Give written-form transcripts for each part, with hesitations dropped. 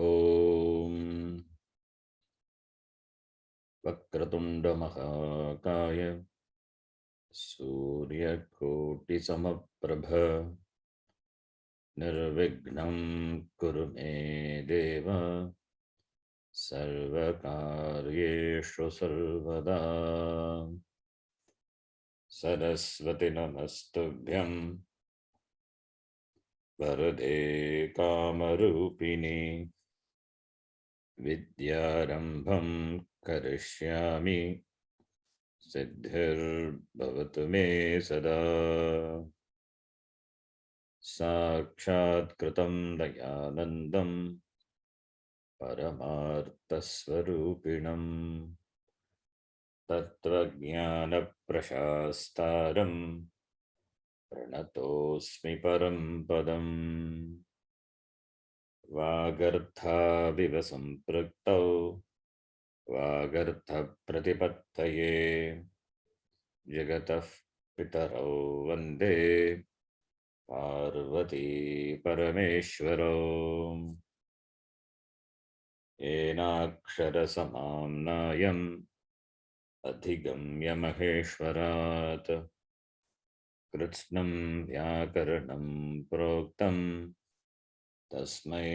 ॐ वक्रतुंड महाकाय सूर्यकोटिसमप्रभ निर्विघ्नं कुरु मे देव सर्वकार्येषु सर्वदा। सरस्वती नमस्तुभ्यं वरदे कामरूपिणी विद्यारंभं करिष्यामि सिद्धिर्भवतु मे सदा। साक्षात्कृतं दयानन्दं परमार्थस्वरूपिणं तत्त्वज्ञानप्रशास्तारं प्रणतोऽस्मि परं पदम्। वागर्थाविव सम्पृक्तौ वागर्थप्रतिपत्तये जगतः पितरौ वन्दे पार्वती परमेश्वरौ। येनाक्षरसमाम्नायम् अधिगम्य महेश्वरात् कृत्स्नं व्याकरणं प्रोक्तं तस्मै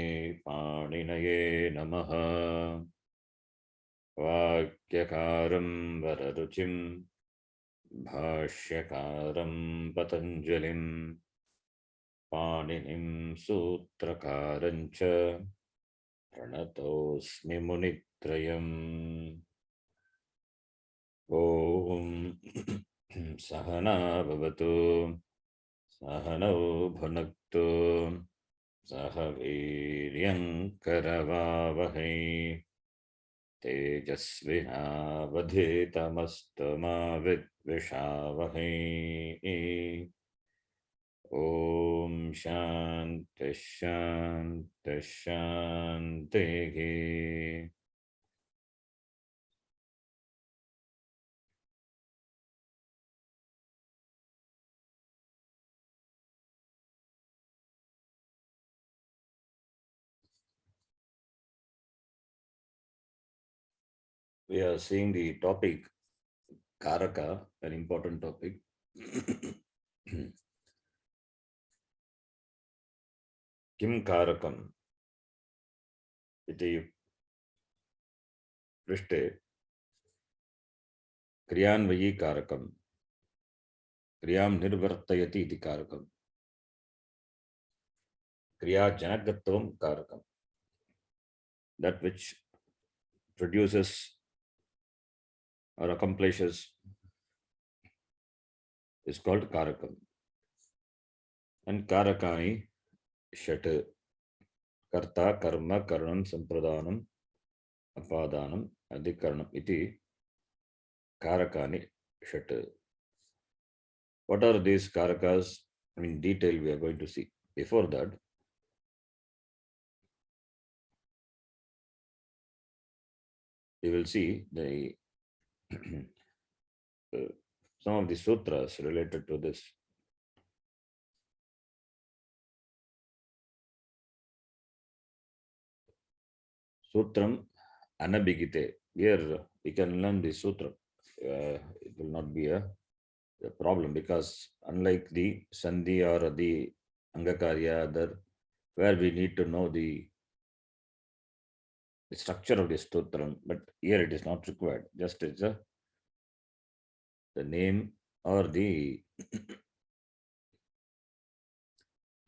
पाणिनये नमः। वाक्यकारं वररुचिं भाष्यकारं पतञ्जलिं पाणिनिं सूत्रकारं च प्रणतोऽस्मि मुनित्रयम्। ॐ सहना भवतु सहनौ भुनक्तु सह वीर्यङ्करवावहै तेजस्विनावधीतमस्तु मा विद्विषावहै। ॐ शान्ति शान्ति शान्तिः। We are seeing the topic Karaka, an important topic. Kim Karakam इति पृष्ठे क्रियान्वयी कारकम क्रियां निर्वर्तयति इति कारकम क्रियाजनकत्वं कारकम, that which produces or accomplishes is called karakam. And karakani shat karta karma karanam sampradanam apadanam adhikaranam iti karakani shat. What are these karakas? In detail we are going to see. Before that, we will see the some of the sutras related to this. Sutram Anabhigite. Here we can learn the sutra. It will not be a problem because unlike the Sandhi or the Angakarya, other, where we need to know the structure of the sutram, but here it is not required. Just it's the name or the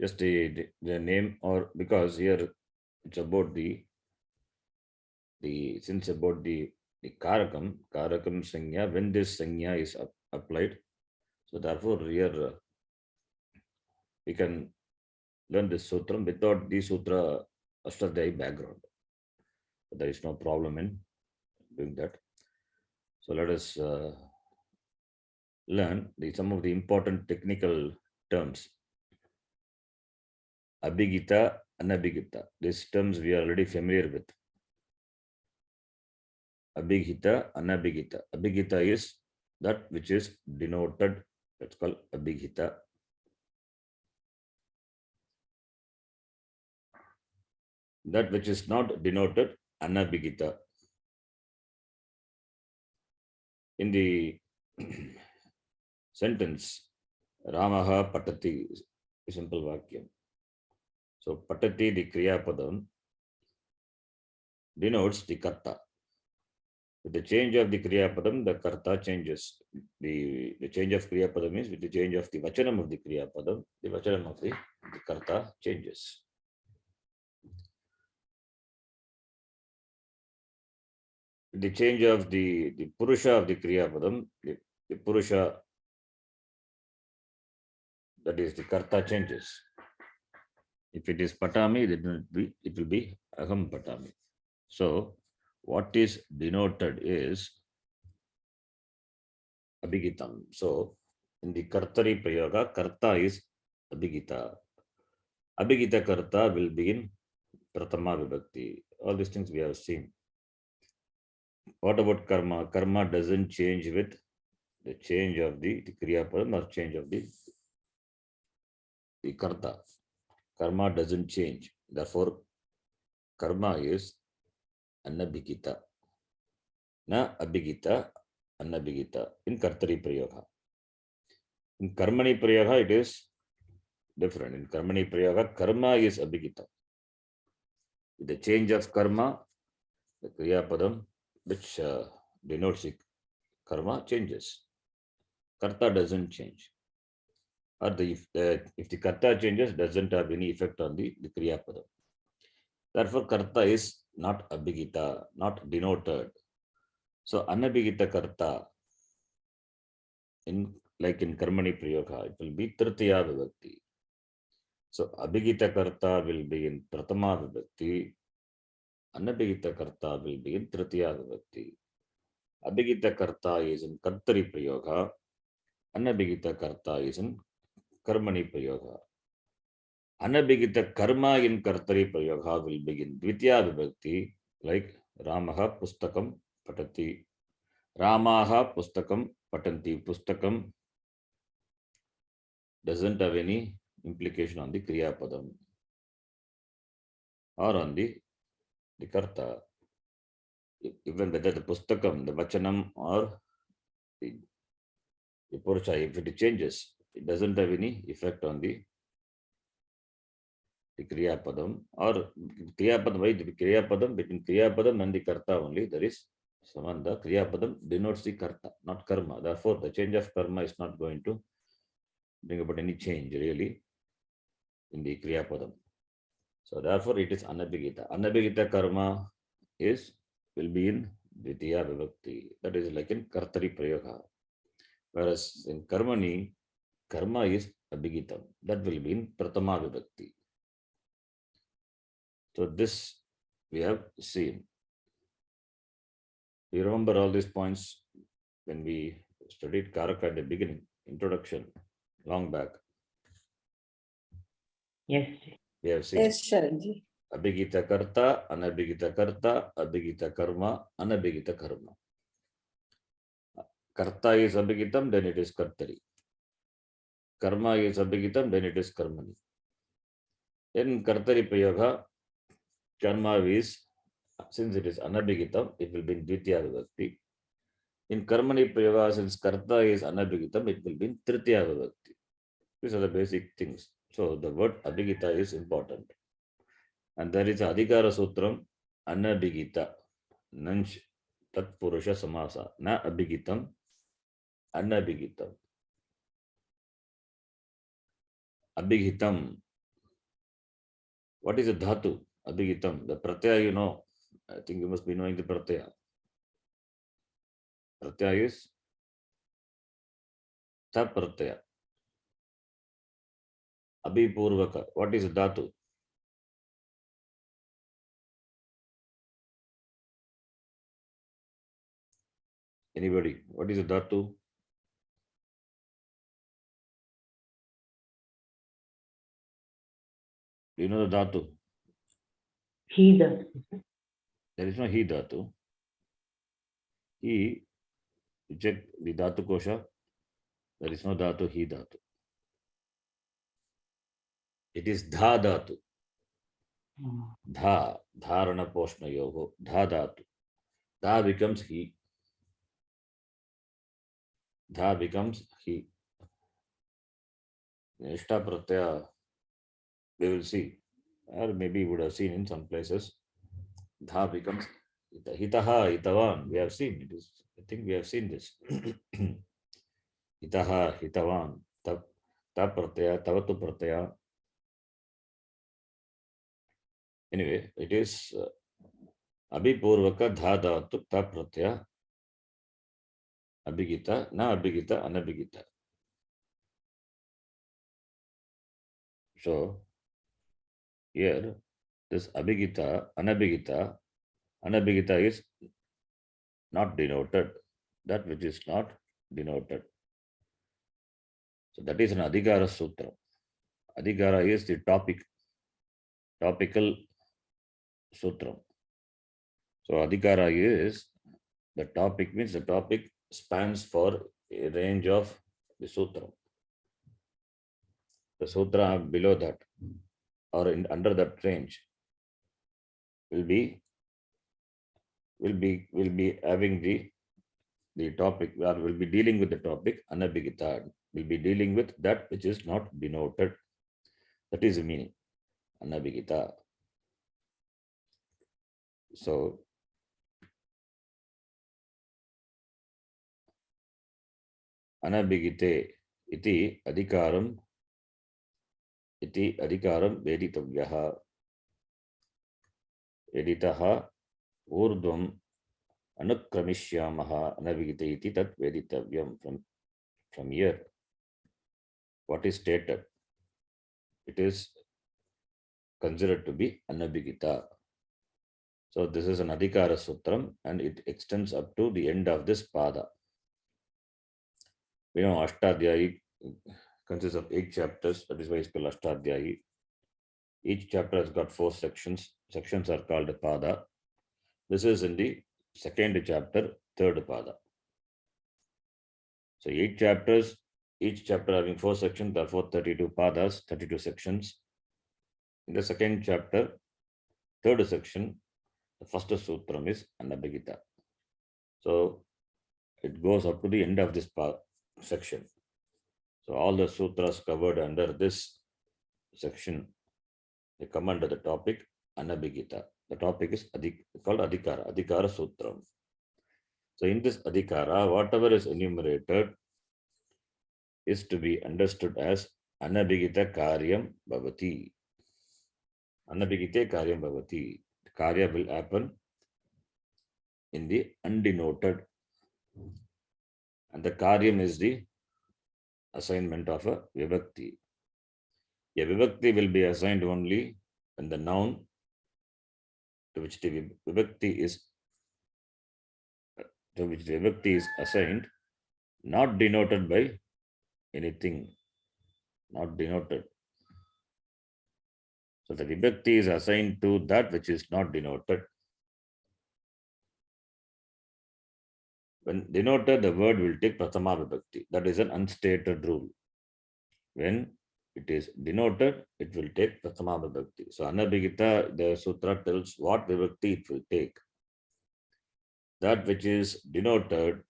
just the name, or because here it's about the since about the karakam sanya, when this sanya is applied, so therefore here we can learn this sutram without the sutra Ashtadhyayi background. There is no problem in doing that. So let us learn some of the important technical terms. Abhigita, Anabhigita. These terms we are already familiar with. Abhigita, Anabhigita. Abhigita is that which is denoted. That's called Abhigita. that which is not denoted anabhigita. In the sentence, Ramaha patati, simple vakyam. So patati, the kriya padam, denotes the karta. With the change of the kriya padam, the karta changes. The change of kriya padam means with the change of the vachanam of the kriya padam, the vachanam of the karta changes. The change of the purusha of the kriya padam, the purusha, that is the karta, changes. If it is patami, it will be aham patami. So what is denoted is abhigitam. So in the kartari prayoga, karta is abhigita. Abhigita karta will be in pratama vibhakti. All these things we have seen. What about karma? Karma doesn't change with the change of the kriya padam or change of the karta. Karma doesn't change. Therefore, karma is anabhigita. Na abhigita, anabhigita in kartari prayoga. In karmani prayoga, it is different. In karmani prayoga, karma is abhigita. With the change of karma, the kriya padam, which denotes karma, changes. Karta doesn't change. Or if the karta changes, doesn't have any effect on the kriya padam. Therefore, karta is not abhigita, not denoted. So, anabhigita karta, like in karmani prayoga, it will be tritiya vibhakti. So, abhigita karta will be in pratama vibhakti. Anabhigita karta will be in tritiya vibhakti. Abhigita karta is in kartari prayoga. Anabhigita karta is in karmani prayoga. Anabhigita karma in kartari prayoga will begin dvitiya vibhakti, like Ramaha pustakam patati. Ramaha pustakam patanti. Pustakam doesn't have any implication on the kriya padam or on the karta. Even whether the pustakam, the vachanam, or the purusha, if it changes, it doesn't have any effect on the kriya padam or kriya padam. Why the kriya padam? Between kriya padam and the karta only there is samandha. Kriya padam denotes the karta, not karma. Therefore, the change of karma is not going to bring about any change really in the kriya padam. So therefore, it is anabhigita. Anabhigita karma will be in dvitiya vibhakti. That is like in kartari prayoga. Whereas in karmani, karma is abhigitam. That will be in pratama vibhakti. So this we have seen. You remember all these points when we studied Karaka at the beginning, introduction, long back. Yes. We have seen. Yes, Sharanji. Abhigita karta, anabhigita karta, abhigita karma, anabhigita karma. Karta is abhigitam, then it is kartari. Karma is abhigitam, then it is karmani. In kartari prayoga, karma is, since it is anabhigitam, it will be in dvitiya vibhakti. In karmani prayoga, since karta is anabhigitam, it will be in tritiya vibhakti. These are the basic things. So the word abhigita is important. And there is adhikara sutram, anabhigita, nanch tat purusha samasa, na abhigitam, anabhigitam. Abhigitam. What is the dhatu? Abhigitam. The pratyaya, you know. I think you must be knowing the pratyaya. Pratyaya is ta pratyaya. Abhipurvaka. What is dhatu? Anybody? What is the dhatu? Do you know the dhatu? He does. There is no he dhatu. He, you check the dhatu kosha. There is no dhatu, he dhatu. It is dha dhatu. Dha, dharana poshnayoho, dha dhatu. Dha becomes he. Dha becomes he. Nishta pratyaya, we will see, or maybe you would have seen in some places. Dha becomes hitaha, hitavan. We have seen it. I think we have seen this. Hitaha, hitavan. Ta pratyaya, tavatu pratyaya. Anyway, it is abhipurvaka dha dhatu ta pratyaya. Abhigita, na abhigita, anabhigita. So here, this abhigita, anabhigita is not denoted. That which is not denoted. So that is an adhikara sutra. Adhikara is the topical sutra. So adhikara is the topic, means the topic spans for a range of the sutra. The sutra below that or under that range will be having the topic, or will be dealing with the topic anabhigita, will be dealing with that which is not denoted. That is the meaning, anabhigita. So anabhigite iti adhikaram veditavyah. Veditaha urdhvam anukramishyamaha anabhigite iti tat veditavyam. From here, what is stated, it is considered to be anabhigita. So this is an adhikara sutram and it extends up to the end of this pada. We know Ashtadhyayi consists of 8 chapters, that is why it's called Ashtadhyayi. Each chapter has got 4 sections. Sections are called pada. This is in the second chapter, third pada. So 8 chapters, each chapter having 4 sections, therefore 32 padas, 32 sections. In the second chapter, third section, the first sutram is Anabhigita. So it goes up to the end of this section. So all the sutras covered under this section, they come under the topic Anabhigita. The topic is called Adhikara Sutram. So in this Adhikara, whatever is enumerated is to be understood as Anabhigita Karyam Bhavati. Anabhigite Karyam Bhavati. Karya will happen in the undenoted. And the Karyam is the assignment of a Vibhakti. A Vibhakti will be assigned only when the noun to which the Vibhakti is assigned, not denoted by anything, not denoted. So the Vibhakti is assigned to that which is not denoted. When denoted, the word will take Prathama Vibhakti. That is an unstated rule. When it is denoted, it will take Prathama Vibhakti. So Anabhigita, the sutra tells what Vibhakti it will take. That which is denoted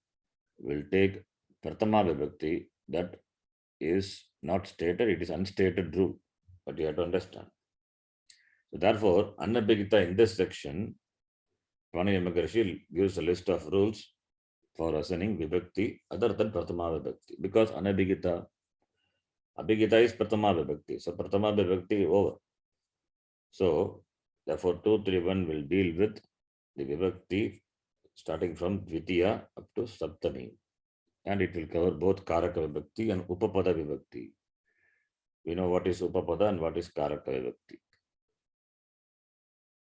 will take Prathama Vibhakti. That is not stated, it is unstated rule. But you have to understand. So therefore, Anabhigita in this section, Panini Maharshi gives a list of rules for assigning Vibhakti other than Prathama Vibhakti. Because Anabhigita is Prathama Vibhakti. So Prathama Vibhakti over. So therefore 231 will deal with the Vibhakti starting from Dvitiya up to Saptami. And it will cover both Karaka Vibhakti and Upapada Vibhakti. We know what is Upapada and what is Karaka Vibhakti.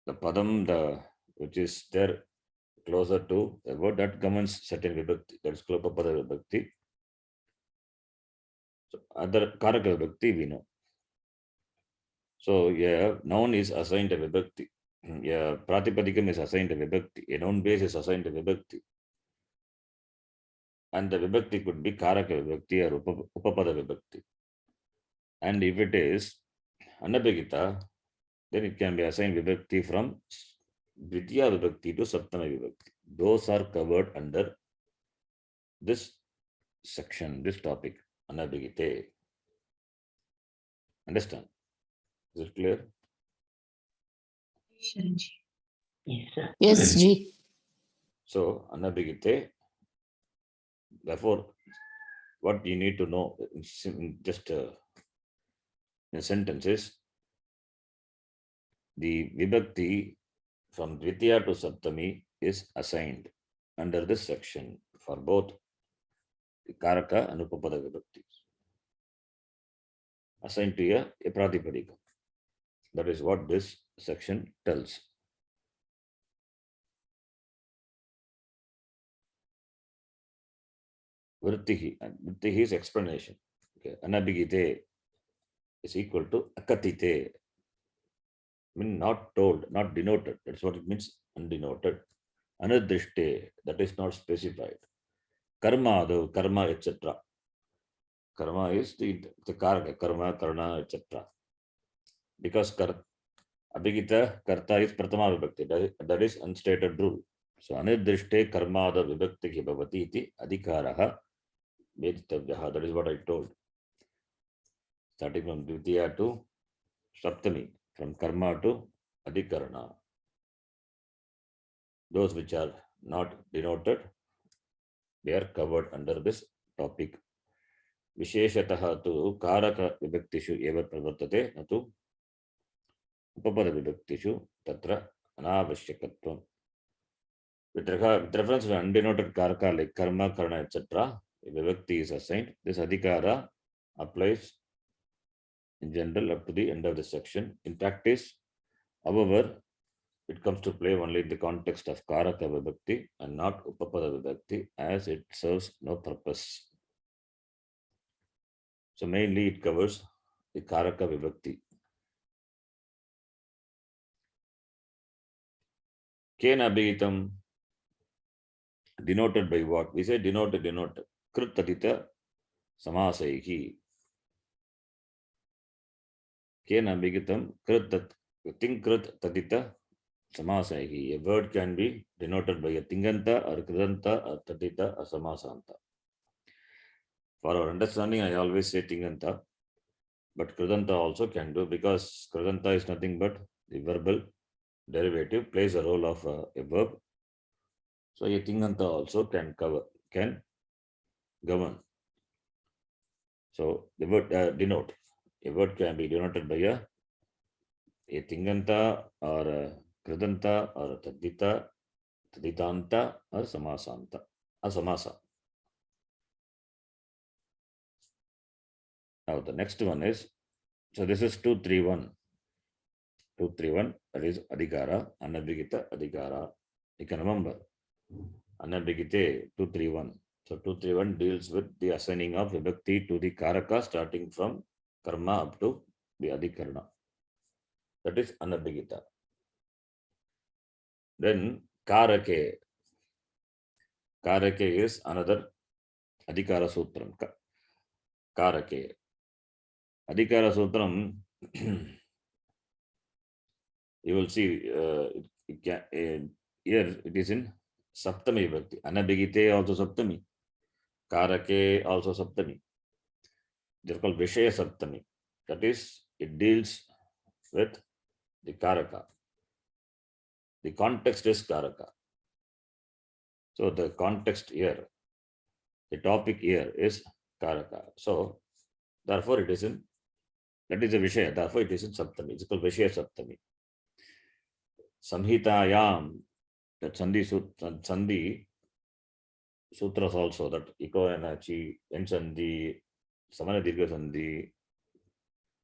The Padam, which is there closer to a word that governs certain Vibhakti, that is Upapada Vibhakti. So other Karaka Vibhakti we know. So yeah, noun is assigned a Vibhakti. Yeah, Pratipadikam is assigned a Vibhakti. A noun base is assigned a Vibhakti. And the Vibhakti could be Karaka Vibhakti or Upapada Vibhakti. And if it is Anabhigita, then it can be assigned vibhakti from Dvitiya vibhakti to Saptama vibhakti. Those are covered under this section, this topic, Anabhigite. Understand? Is it clear? Yes, sir. Yes, Ji. So, Anabhigite, therefore, what you need to know just in a sentence is the vibhakti from Dvitiya to Saptami is assigned under this section for both the Karaka and Upapada vibhaktis. Assigned to a Pratipadika. That is what this section tells. Vrittihi, and Vrittihi is explanation. Okay. Anabhigite is equal to Akatite. I mean, not told, not denoted. That's what it means, undenoted. Anadrishte, that is not specified. Karma, the karma, etc. Karma is the karaka, karma, karna, etc. Because abhigita, karta is pratama vibhakti. That is unstated rule. So anirdrishte karma the vibhakti ki bhavati iti adhikaraha veditavyaha. That is what I told. Starting from Dvitiya to Saptami, from karma to adhikarana. Those which are not denoted, they are covered under this topic. Visheshatah tu karaka vibhaktishu eva pravartate natu upapada vibhaktishu tatra anavashyakatvam. With reference to undenoted karaka like karma, karna, etc., if vibhakti is assigned, this adhikara applies in general up to the end of the section. In practice, however, it comes to play only in the context of karaka vibhakti and not upapada vibhakti, as it serves no purpose. So mainly it covers the karaka vibhakti. Kena abhigitam, denoted by what? We say denoted. Krut tatita samasaihi. Kena abhigitam krut tat. Tinkrut tatita samasaihi. A word can be denoted by a tinganta or kridanta or tatita or samasanta. For our understanding, I always say tinganta, but kridanta also can do, because kridanta is nothing but the verbal derivative, plays a role of a verb. So a tinganta also can govern. So the word denote. A word can be denoted by a tinganta or a kridanta or a tadita, taditanta or samasanta, or samasa. Now the next one is, so this is 231. 231, that is adhikara, anabhigita adhikara. You can remember, anabhigite 231. So 231 deals with the assigning of vibhakti to the karaka starting from karma up to the adhikarana. That is anabhigita. Then karake. Karake is another adhikara sutram. Karake. Adhikara sutram, you will see here it is in Saptami vibhakti. Anabhigite also Saptami. Karake also Saptami. They're called Vishaya Saptami. That is, it deals with the Karaka. The context is Karaka. So the context here, the topic here is Karaka. So therefore it is in, that is a Vishaya, therefore it is in Saptami. It's called Vishaya Saptami. Samhitayam, that Sandhi sutras also, that Iko and Achi, and Sandhi, Samana Dirgha Sandhi,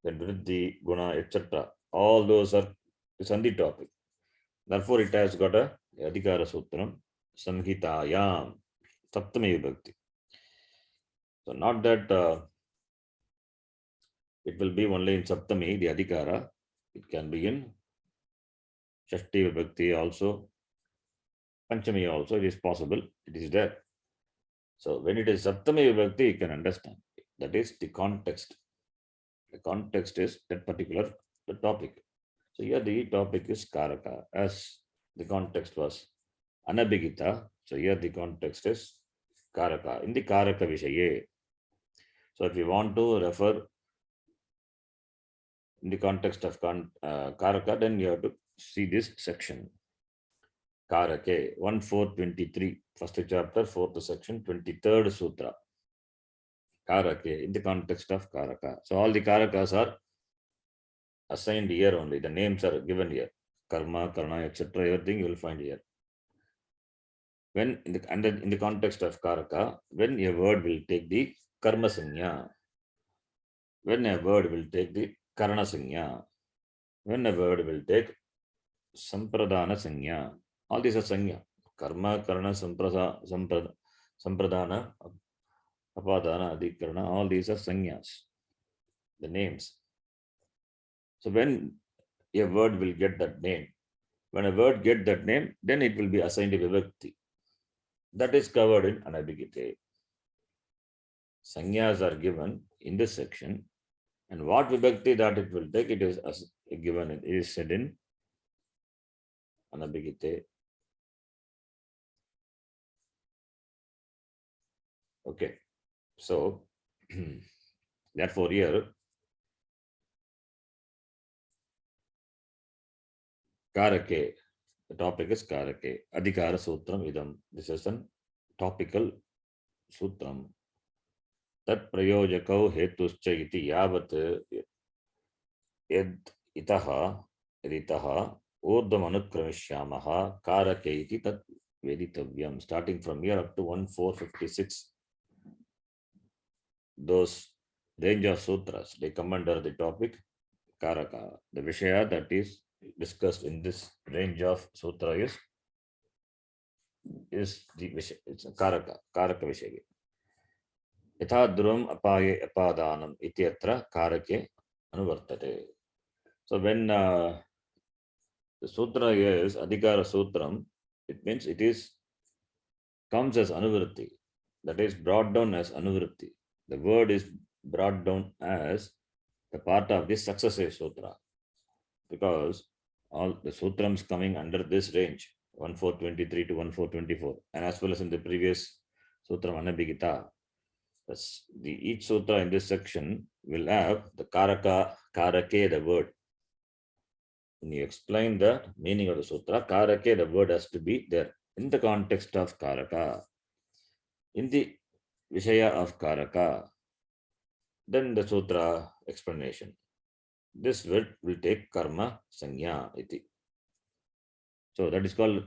then Vriddhi, Guna, etc. All those are the Sandhi topic. Therefore, it has got a Adhikara Sutram, Samhitayam, Saptami Vibhakti. So, not that it will be only in Saptami, the Adhikara, it can be in Shashti Vibhakti also, Panchami also, it is possible, it is there. So, when it is Saptami Vibhakti, you can understand. That is the context. The context is that particular topic. So here the topic is Karaka, as the context was Anabhigita. So here the context is Karaka. In the Karaka Vishaye. So if you want to refer in the context of Karaka, then you have to see this section. Karake, 1423, first chapter, fourth section, 23rd sutra. Karake, in the context of Karaka. So all the Karakas are assigned here only. The names are given here. Karma, Karna, etc. Everything you will find here. When in the context of Karaka, when a word will take the Karma Sanya, when a word will take the Karna Sanya, when a word will take Sampradana Sanya, all these are Sanya. Karma, Karna, Sampradana, Apadana, Adhikarana, all these are Sanyas, the names. So when a word will get that name, when a word get that name, then it will be assigned a vibhakti. That is covered in Anabhigite. Sanyas are given in this section, and what vibhakti that it will take, it is given, it is said in Anabhigite. Okay, so therefore here Karake, the topic is Karake. Adhikara Sutram Idam. This is an topical Sutram. Tat Prayojakau Hetuscha iti yavat yad itaha riditaha urdham anukramishyamaha Karake iti tat veditavyam. Starting from here up to 1456. Those range of sutras, they come under the topic Karaka. The Vishaya that is discussed in this range of sutra is the Vishaya, it's Karaka Vishaya. Yatha dhruvam apaye apadanam ityatra Karake anuvartate. So when the sutra is Adhikara Sutram, it means it is comes as Anuvritti. That is brought down as Anuvritti. The word is brought down as the part of this successive sutra, because all the sutrams coming under this range 1423 to 1424, and as well as in the previous sutram Anabhigita, each sutra in this section will have the Karake, the word. When you explain the meaning of the sutra, Karake, the word has to be there in the context of Karaka. In the Vishaya of Karaka, then the sutra explanation. This word will take Karma Sanya iti. So that is called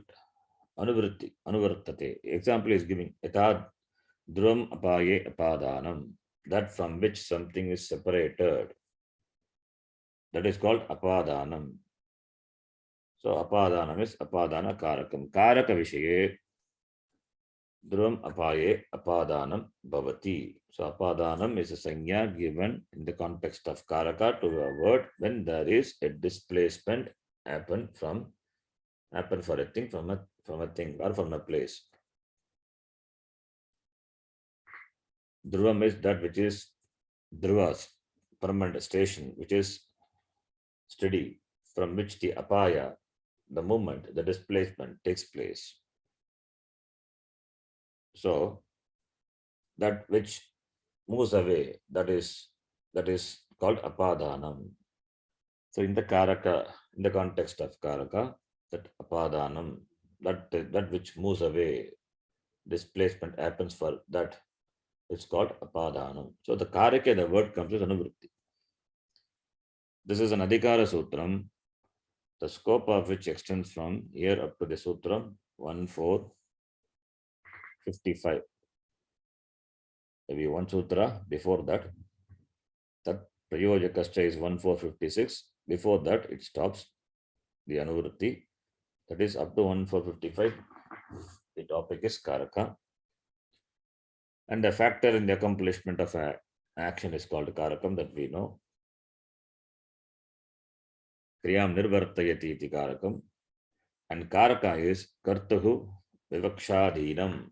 Anuvritti, Anuvartate. Example is giving Yatha dhruvam apaye apadanam, that from which something is separated. That is called apadanam. So apadanam is apadana karakam. Karaka vishaye dhruvam apaye apadanam bhavati. So apadanam is a sanya given in the context of karaka to a word when there is a displacement happen for a thing from a thing or from a place. Dhruvam is that which is dhruvas, permanent station, which is steady, from which the apaya, the movement, the displacement takes place. So that which moves away, that is called apadanam. So in the karaka, in the context of karaka, that apadanam, that which moves away, displacement happens for that, it's called apadanam. So the karake, the word comes as anuvritti. This is an adhikara sutram, the scope of which extends from here up to the sutram 1455. Maybe one sutra before that, that prayojakascha is 1456. Before that, it stops the anuvritti. That is up to 1455. The topic is karaka. And the factor in the accomplishment of an action is called karakam, that we know. Kriyam nirvartayati iti karakam. And karaka is kartuhu vivakshadhinam.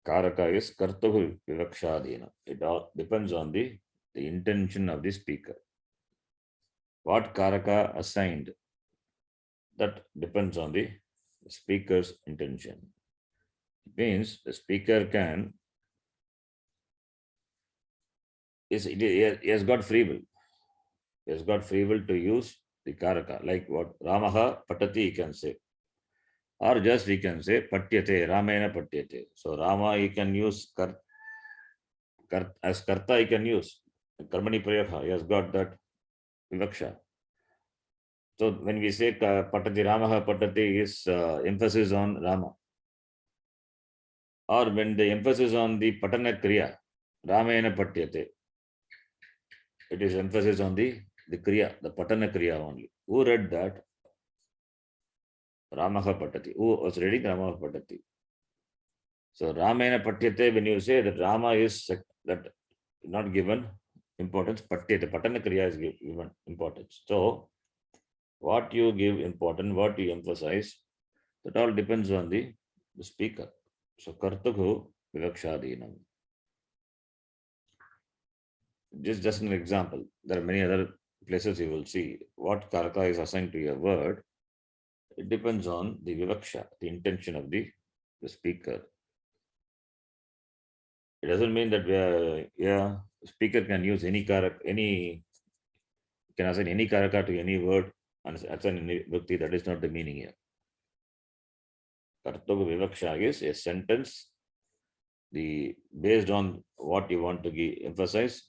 Karaka is kartuhu vivakshadhinam. It all depends on the intention of the speaker. what karaka assigned, that depends on the speaker's intention. It means the speaker can, he has got free will. He has got free will to use the karaka, like what Ramaha patati he can say. Or just we can say patyate, Ramayana patyate. So Rama he can use as karta he can use. Karmani prayaha, he has got that vivaksha. So when we say patati Ramaha patati is emphasis on Rama. Or when the emphasis on the patana kriya, Ramayana patyate, it is emphasis on the kriya, the patana kriya only. Who read that? Ramaha patati. Who was reading Ramaha patati? So Ramayana patyate, when you say that Rama is that not given importance, patyate, patana kriya is given importance. So what you give importance, what you emphasize, that all depends on the speaker. So kartuku vivakshadinam. Just an example. There are many other places you will see what karaka is assigned to a word. It depends on the vivaksha, the intention of the speaker. It doesn't mean that speaker can use any karaka, can assign any karaka to any word and assign any vibhakti. That is not the meaning here. Kartoga vivaksha is a sentence. Based on what you want to emphasize,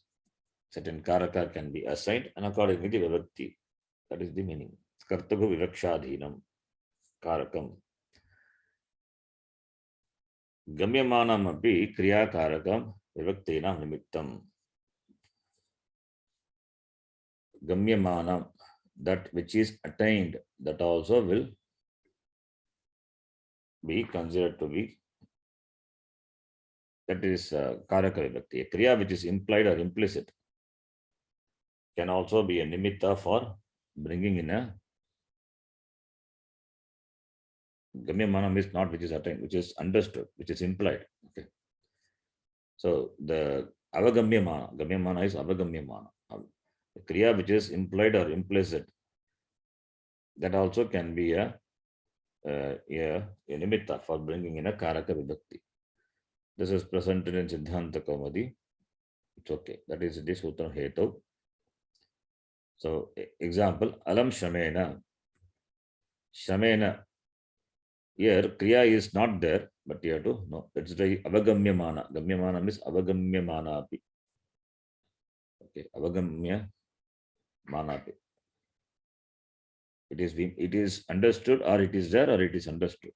certain karaka can be assigned and accordingly the vibhakti. That is the meaning. Kartaga vivakshadhinam karakam. Gamyamanam api kriya karakam vivaktina nimittam. Gamyamanam, that which is attained, that also will be considered to be, that is karaka vibhakti. A kriya which is implied or implicit can also be a nimitta for bringing in a gamyamanam is not which is attained, which is understood, which is implied. Okay. So the gamyamana is avagamyamana. The kriya which is implied or implicit, that also can be a nimitta for bringing in a karaka vibhakti. This is presented in Siddhanta Kaumadi. It's okay. That is the Sutra Hetu. So, example, alam shamena. Shamena. Here, kriya is not there, but you have to know. It's the avagamyamana. Gamyamana means avagamyamana api. Okay, avagamyamana api. It is understood, or it is there, or it is understood.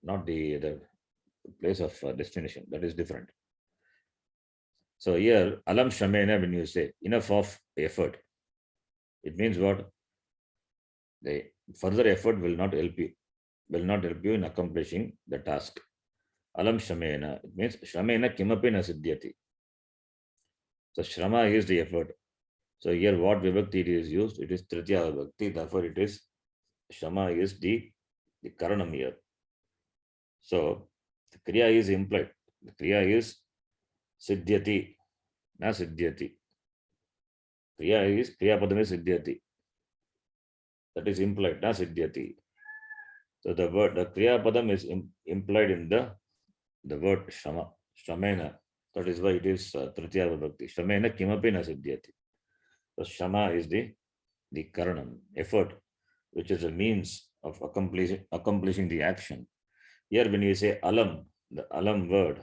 Not the place of destination. That is different. So here, alam shamena, when you say enough of effort, it means what? The further effort will not help you in accomplishing the task. Alam shamena, it means shramena kimapi na siddhyati. So shrama is the effort. So here what vibhakti it is used? It is tritiya vibhakti. Therefore it is shrama is the karanam here. So the kriya is implied. The kriya is siddhyati, na siddhyati. Kriya padam is siddhyati. That is implied, na siddhyati. So the kriya padam is implied in the word shrama, shramena. That is why it is tritiya vibhakti. Shramena kimapi na siddhyati. So shrama is the karanam, effort, which is a means of accomplishing the action. Here when you say alam, the alam word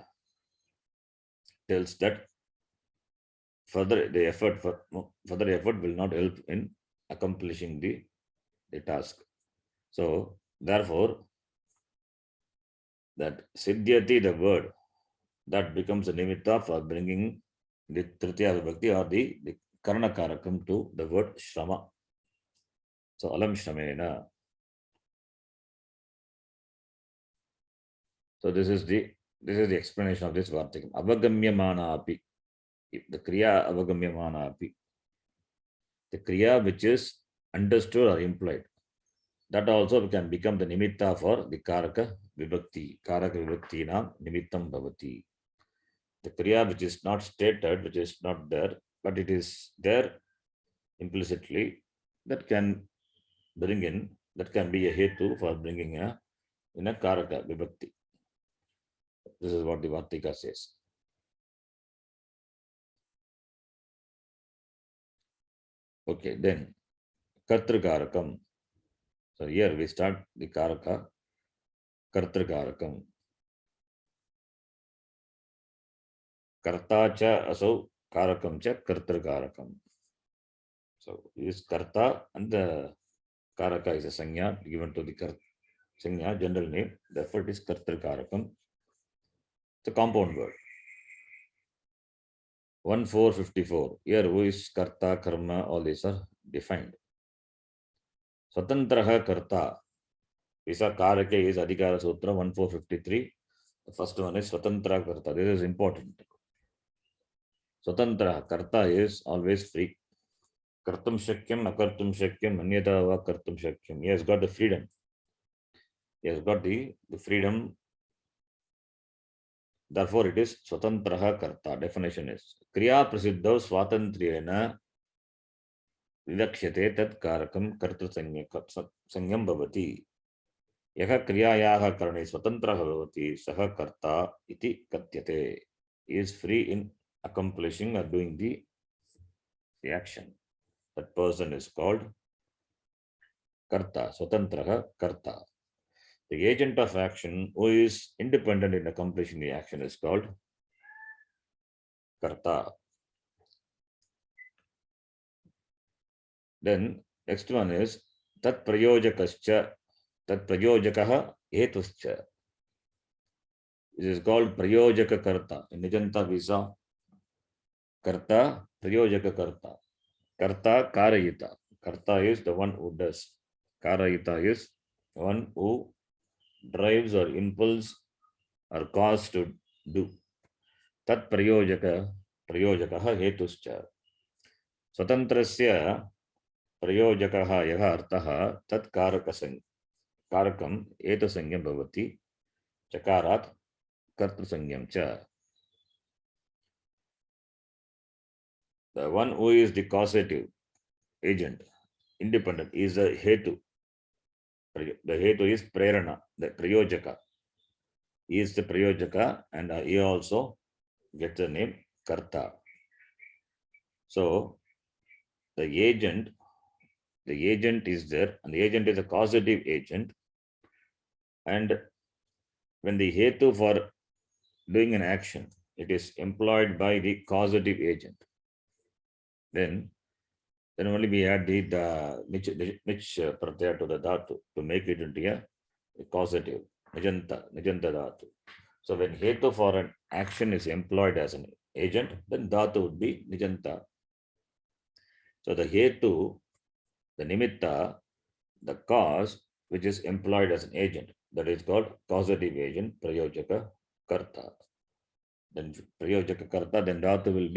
tells that further effort will not help in accomplishing the task. So therefore, that siddhyati, the word, that becomes a nimitta for bringing the tritiya vibhakti or the karana karakam to the word shrama. So alam shramena. So this is the explanation of this vartikam. Avagamyamana api. The kriya avagamyamana api. The kriya which is understood or implied, that also can become the nimitta for the karaka vibhakti. Karaka vibhakti na nimittam bhavati. The kriya which is not stated, which is not there, but it is there implicitly, that can bring in, that can be a hetu for bringing a in a karaka vibhakti. This is what the Vartika says. Okay, then kartrikarakam. So here we start the karaka, kartrikarakam. Karta cha asau karakam cha kartrikarakam. So is karta and the karaka is a sanya given to the sanya, general name. Therefore, it is kartrikarakam. It's a compound word. 1454. Here, who is karta, karma, all these are defined. Swatantraha karta. Visa karake is Adhikara Sutra 1453. The first one is Swatantra karta. This is important. Swatantra karta is always free. Kartum shakyam, akartum shakyam, anyata va kartum shakyam. He has got the freedom. He has got the freedom. Therefore, it is Swatantraha karta. Definition is Kriya prasiddhav swatantriyena विवक्ष्यते तत् कारकं कर्तृसंज्ञं भवति. यः क्रियायाः करणे स्वतन्त्रः भवति सः कर्ता इति कथ्यते. He is free in accomplishing or doing the action. That person is called karta, swatantraha karta. The agent of action who is independent in accomplishing the action is called karta. Then next one is tat prayojakascha, tat prayojakaha hetuscha. This is called prayojaka karta. In Nijanta Visa, karta, prayojaka karta. Karta, karayita. Karta is the one who does. Karayita is one who drives or impulse or cause to do. Tat prayojaka, prayojakaha hetuscha. Swatantrasya प्रयोजकः यः अर्थः तत् कारकम् एतसंज्ञं भवति. चकारात् कर्तृसंज्ञं च. The one who is the causative agent, independent, is a hetu. The hetu is prerana, the prayojaka. He is the prayojaka and he also gets the name karta. So the agent is there, and the agent is a causative agent. And when the hetu for doing an action, it is employed by the causative agent, then only we add the nich pratyaya to the dhatu to make it into a causative, nijanta dhatu. So when hetu for an action is employed as an agent, then dhatu would be nijanta. So the hetu, the nimitta, the cause which is employed as an agent, that is called causative agent, prayojaka karta. Then prayojaka karta, then dhatu will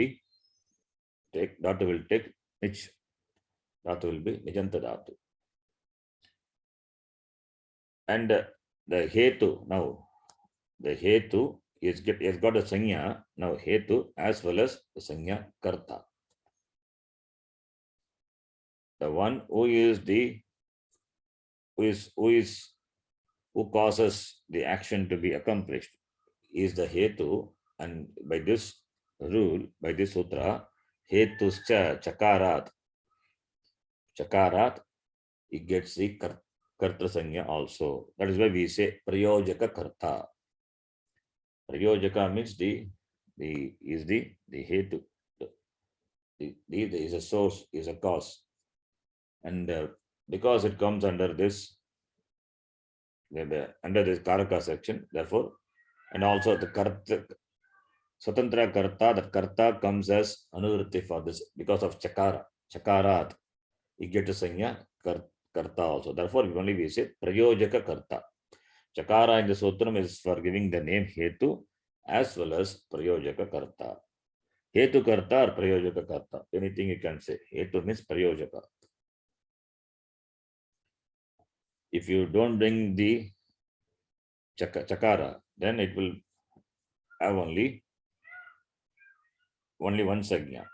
take nich. Dhatu will be nijanta dhatu. And the hetu, now the hetu has got a sanya, now hetu as well as the sanya karta. The one who causes the action to be accomplished is the hetu, and by this rule, by this sutra, hetuscha chakarat, it gets the karta sanya also. That is why we say prayojaka karta. Prayojaka means the hetu, is a source, is a cause. And because it comes under this karaka section, therefore, and also the karta, swatantra karta, that karta comes as anuvritti for this because of chakarat, you get a sanya karta also. Therefore, we say prayojaka karta. Chakara in the sutram is for giving the name hetu as well as prayojaka karta. Hetu karta or prayojaka karta, anything you can say. Hetu means prayojaka. If you don't bring the chakara, then it will have only one sanya.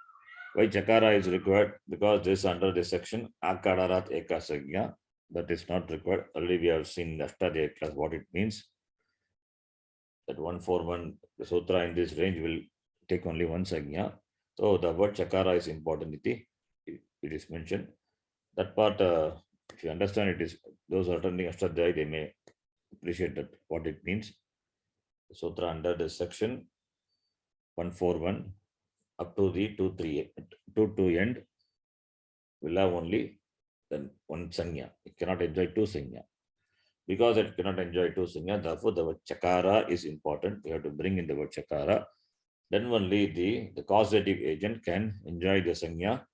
Why chakara is required? Because this under this section akadarat ekasagya, that is not required. Already we have seen in the Ashtadhyayi class what it means. That 141, the sutra in this range will take only one sagya. So the word chakara is important. It is mentioned. That part, if you understand it, is those attending Ashtadhyayi, they may appreciate that what it means. The sutra under this section 141 up to the 2 end will have only then one sanya. It cannot enjoy two sanya. Because it cannot enjoy two sanya, therefore the word chakara is important. We have to bring in the word chakara. Then only the causative agent can enjoy the sanya.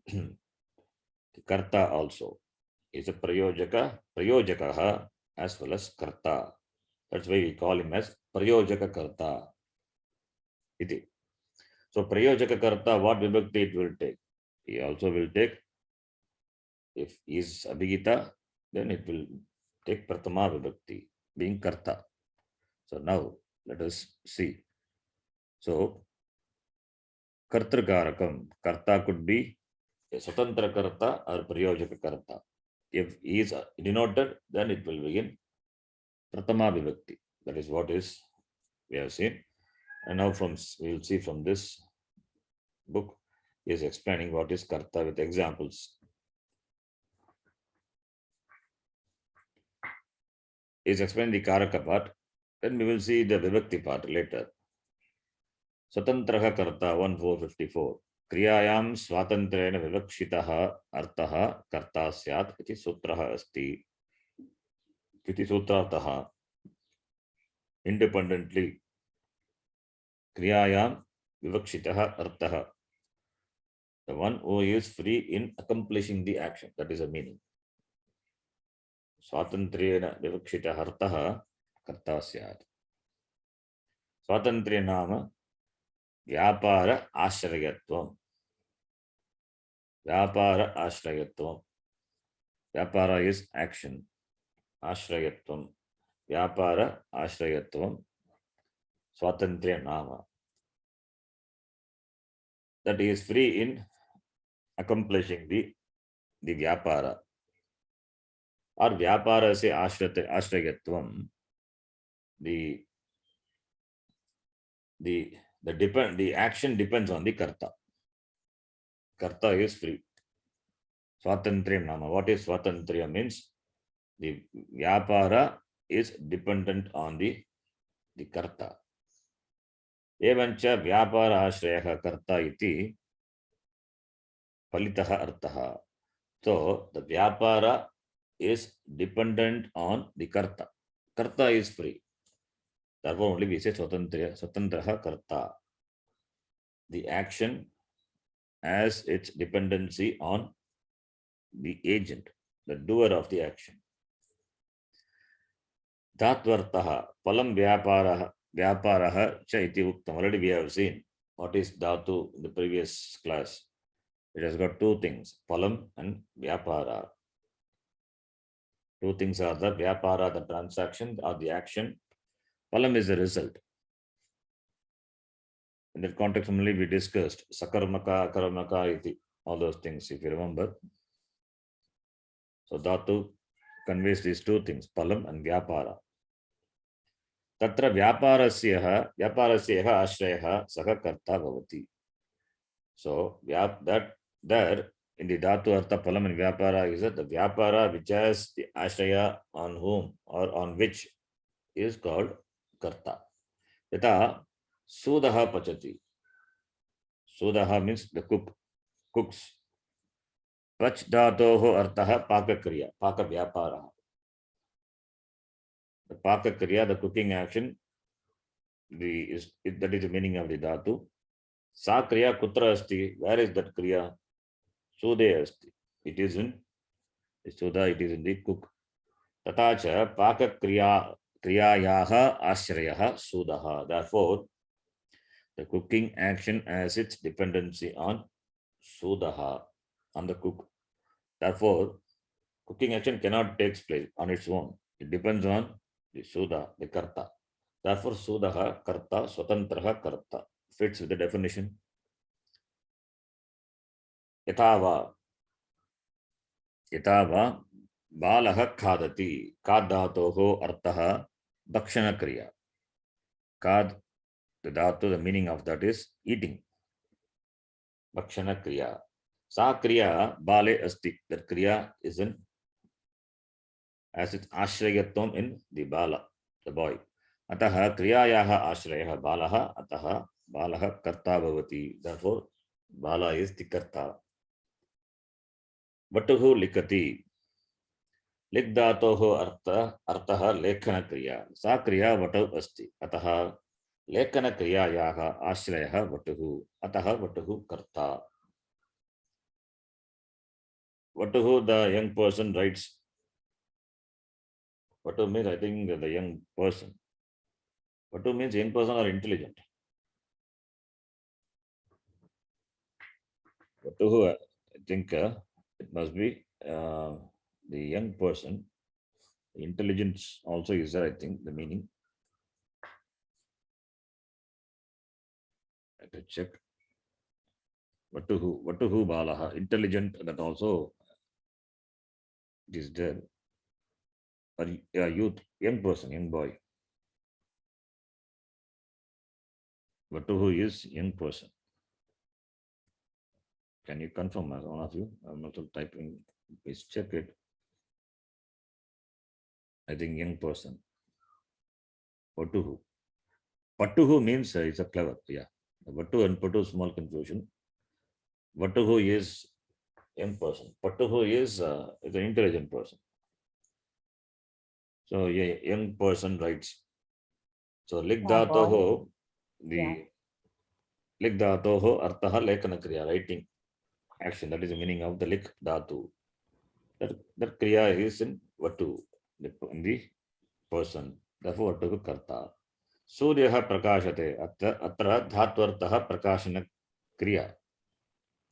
The karta also is a prayojaka as well as karta. That's why we call him as prayojaka karta. Iti. So prayojaka karta, what vibhakti it will take? He also will take, if he is abhigita, then it will take pratama vibhakti, being karta. So now let us see. So kartrakarakam, karta could be a swatantra karta or prayojaka karta. If he is denoted, then it will begin pratama vibhakti. That is what is we have seen. And now we will see from this book, he is explaining what is karta with examples. He is explaining the karaka part. Then we will see the vibhakti part later. Swatantraha karta 1454. Kriyayam swatantrena vivakshitaha artaha karta syat iti sutraha asti. Iti sutrataha. Independently. Kriyayam vivakshitaha artaha. The one who is free in accomplishing the action. That is the meaning. Swatantrena vivakshitaha artaha karta syat. Swatantriya nama Vyapara ashrayatvam. Vyapara ashrayatvam. Vyapara is action. Ashrayatvam. Vyapara ashrayatvam. Swatantriya nama. That he is free in accomplishing the vyapara. Or vyapara se ashrayatvam. The action depends on the karta. Karta is free. Swatantriya nama. What is swatantriya means? The vyapara is dependent on the karta. Evancha vyapara ashrayah karta iti palitah artah. So the vyapara is dependent on the karta. Karta is free. Therefore only we say swatantraha karta. The action has its dependency on the agent, the doer of the action. Dhatvartaha palam vyaparaha cha iti uktam. Already we have seen what is dhatu in the previous class. It has got two things, palam and vyapara. Two things are the vyapara, the transaction or the action. Palam is the result. In that context only we discussed sakarmaka, akaramaka, iti, all those things, if you remember. So dhatu conveys these two things, palam and vyapara. Tatra vyaparasyaha ashrayah saha karta bhavati. So that there in the dhatu artha palam and vyapara is that the vyapara which has the ashraya on whom or on which is called karta. Yata sudaha pachati. Sudaha means the cooks. Pach dhatoho artaha pakakriya, paka vyapara. The pakakriya, the cooking action, that is the meaning of the dhatu. Sa kriya kutra asti, where is that kriya? Sude asti. It is in Suda, it is in the cook. Tatacha kriyayaha ashrayaha sudaha. Therefore, the cooking action has its dependency on sudaha, on the cook. Therefore, cooking action cannot take place on its own. It depends on the suda, the karta. Therefore, sudaha karta, swatantraha karta fits with the definition. यथा वा बालः खादति, खाद् धातोः अर्थः भक्षणक्रिया. खाद्, the dhatu, the meaning of that is eating. Bhakshana Sa kriya bale asti. That kriya is in as its ashrayatvam in the bala, the boy. Ataha kriyayaha ashrayah balaha, ataha balaha karta bhavati. Therefore, bala is the karta. Vatuhu likati. Lik dhatoho artha lekhana kriya. Sa kriya vatav asti. Ataha lekhana kriyayaha ashrayah vatuhu. Ataha vatuhu karta. Vatuhu, the young person writes. Vatu means, I think, the young person. Vatu means young person or intelligent. Vatuhu, I think it must be the young person. Intelligence also is there, I think, the meaning. I have to check. Vatuhu balaha. Intelligent, that also is there. A youth, young person, young boy. Vatuhu is young person. Can you confirm, as one of you? I'm also typing. Please check it. I think young person. Vatuhu. Patuhu means it's a clever. Yeah. Vatu and Patu, small confusion. Vatuhu is young person. Patuhu is an intelligent person. So a young person writes. So Ligdhatoho, the Ligdhatoho artaha lekana kriya, writing action. That is the meaning of the Lik Dhatu. That kriya is in Vatu, in the person. Therefore, Vatu karta. Suryaha prakashate. Atra dhatvartaha prakashana kriya.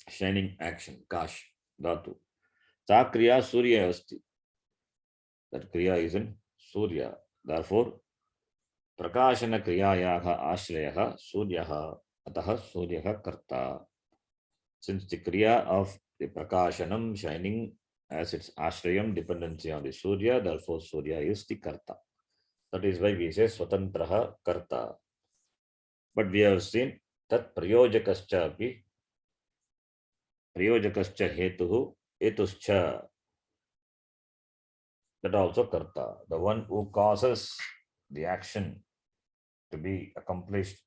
Shining action. Kash. Dhatu. Sa kriya Surya asti. That kriya is in Surya. Therefore, prakashana kriyayaha ashrayaha Suryaha. Ataha Suryaha karta. Since the kriya of the prakashanam, shining, as its ashrayam, dependency on the Surya, therefore Surya is the karta. That is why we say swatantraha karta. But we have seen that prayojakascha api, prayojakascha hetuhu, hetuscha, that also karta. The one who causes the action to be accomplished,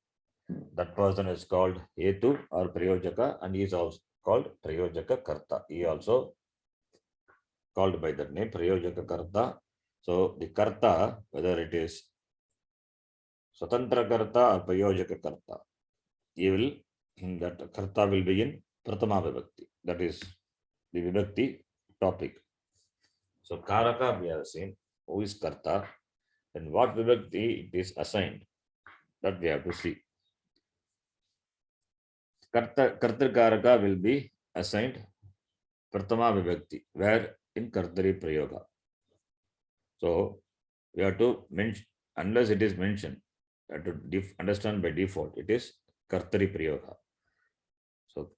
that person is called hetu or prayojaka, and he is also called prayojaka karta. He also called by that name, prayojaka karta. So the karta, whether it is swatantra karta or prayojaka karta, that karta will be in pratama vibhakti. That is the vibhakti topic. So karaka we have seen who is karta and what vibhakti it is assigned. That we have to see. Kartakaraka will be assigned pratama vibhakti, where in kartari prayoga. So we have to mention, unless it is mentioned, we have to understand by default, it is kartari prayoga. So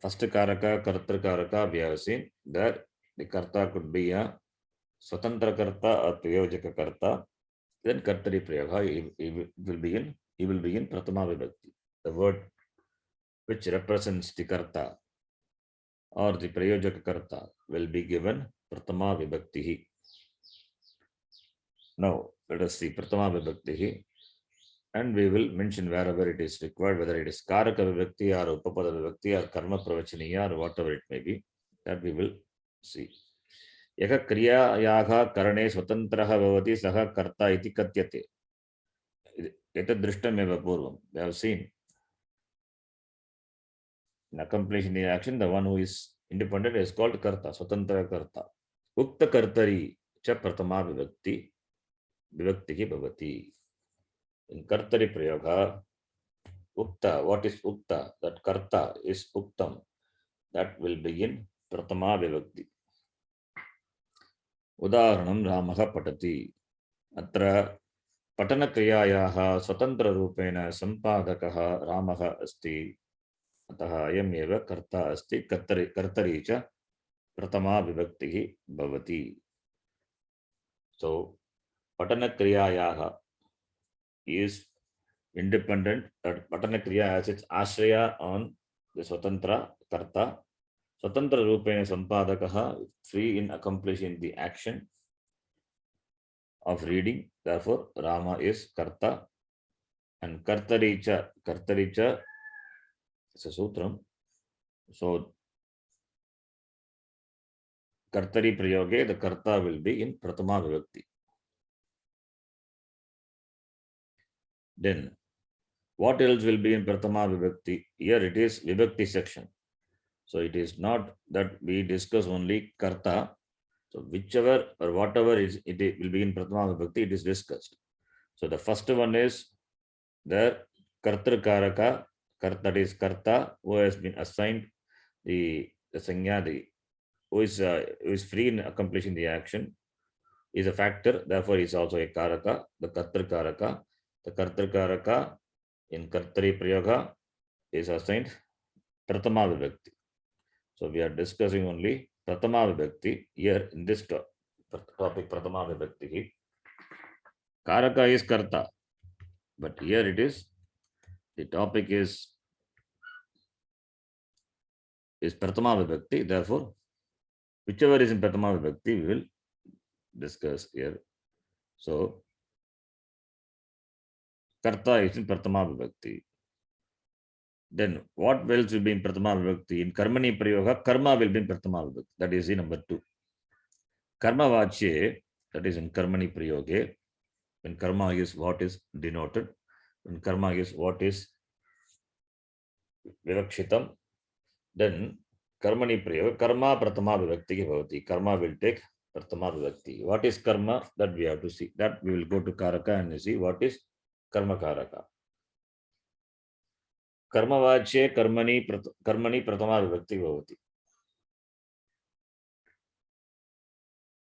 first karaka, kartakaraka, we have seen that the karta could be a swatantra karta or prayojaka karta. Then kartari prayoga, he will be in pratama vibhakti. The word which represents the karta or the prayojaka karta will be given pratama vibhakti. Now let us see pratama vibhakti, and we will mention wherever it is required, whether it is karaka vibhakti or upapada vibhakti or karma pravachaniya or whatever it may be, that we will see. Yaka kriyayaha karane swatantraha bhavati saha karta iti katyate. Etad drishtameva purvam. We have seen in accomplishing the action, the one who is independent is called karta, swatantra karta. Ukta kartari cha pratama vibhakti ki bhavati. In kartari prayoga, ukta, what is ukta? That karta is uktam. That will begin pratama vibhakti. Udaharanam Ramaha patati. Atra patana kriyayaha swatantra rupena sampadakaha Ramaha asti. अतः अयमेव कर्ता अस्ति, कर्तरी च प्रथमा विभक्तिः भवति. So patanakriyayaha is independent. Patanakriya has its ashraya on the swatantra karta. Swatantra rupena sampadakaha, free in accomplishing the action of reading. Therefore, Rama is karta. And kartaricha is a sutram. So kartari prayoge, the karta will be in pratama vibhakti. Then what else will be in pratama vibhakti? Here it is vibhakti section. So it is not that we discuss only karta. So whichever or whatever is it will be in pratama vibhakti, it is discussed. So the first one is the kartar karaka, that is karta, who has been assigned the sanya, who is free in accomplishing the action, is a factor, therefore is also a karaka, the kartar karaka. The kartar karaka in kartari prayoga is assigned pratama vibhakti. So we are discussing only pratama vibhakti here in this topic, pratama vibhakti. Karaka is karta, but here it is, the topic is pratama vibhakti. Therefore, whichever is in pratama vibhakti, we will discuss here. So karta is in pratama vibhakti. Then what else will be in pratama vibhakti? In karmani prayoga, karma will be in pratama vibhakti. That is the number 2. Karma vachye, that is in karmani prayoge, when karma is what is denoted, when karma is what is vivakshitam, then karmani prayoga, karma pratama vibhakti bhavati. Karma will take pratama vibhakti. What is karma? That we have to see. That we will go to karaka and see what is karma karaka. Karma vachye karmani pratama vibhakti bhavati.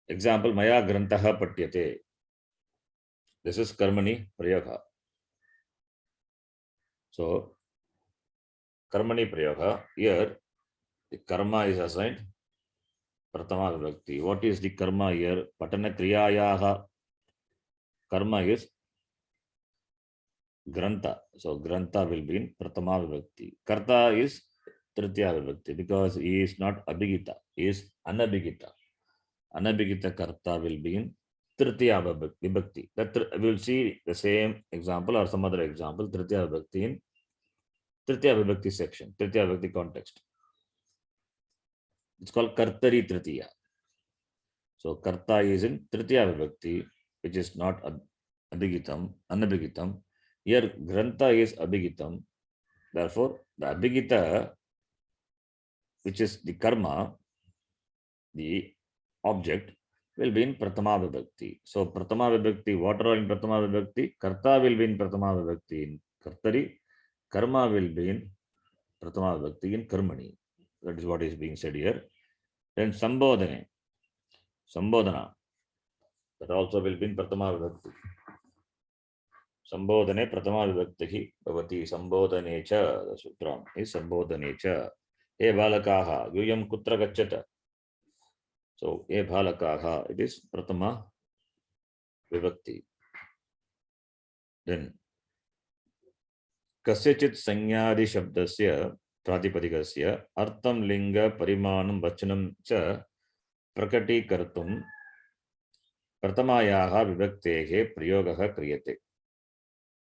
Example, maya grantaha patyate. This is karmani prayoga. So karmani prayoga, here the karma is assigned pratama vibhakti. What is the karma here? Patana kriyayaha. Karma is granta. So granta will be in pratama vibhakti. Karta is tritiya vibhakti because he is not abhigita, he is anabhigita. Anabhigita karta will be in tritiya vibhakti. That we will see the same example or some other example, tritiya vibhakti in tritiya vibhakti section, tritiya vibhakti context. It's called kartari tritiya. So karta is in tritiya vibhakti, which is not abhigitam, anabhigitam. Here granta is abhigitam. Therefore, the abhigita, which is the karma, the object, will be in pratama vibhakti. So pratama vibhakti, what are in pratama vibhakti? Karta will be in pratama vibhakti in kartari. Karma will be in pratama vibhakti in karmani. That is what is being said here. Then sambodhane, sambodhana, that also will be in pratama vibhakti. Sambodhane pratama vibhakti bhavati. Sambodhane cha, the sutram is sambodhane cha. He balakaha, yuyam kutra gacchata. So he balakaha, it is pratama vibhakti. Then kasyachit sanyadi shabdasya pratipadikasya artam linga parimanam vachanam cha prakatikartum pratamayaha vibhaktehe prayogaha kriyate.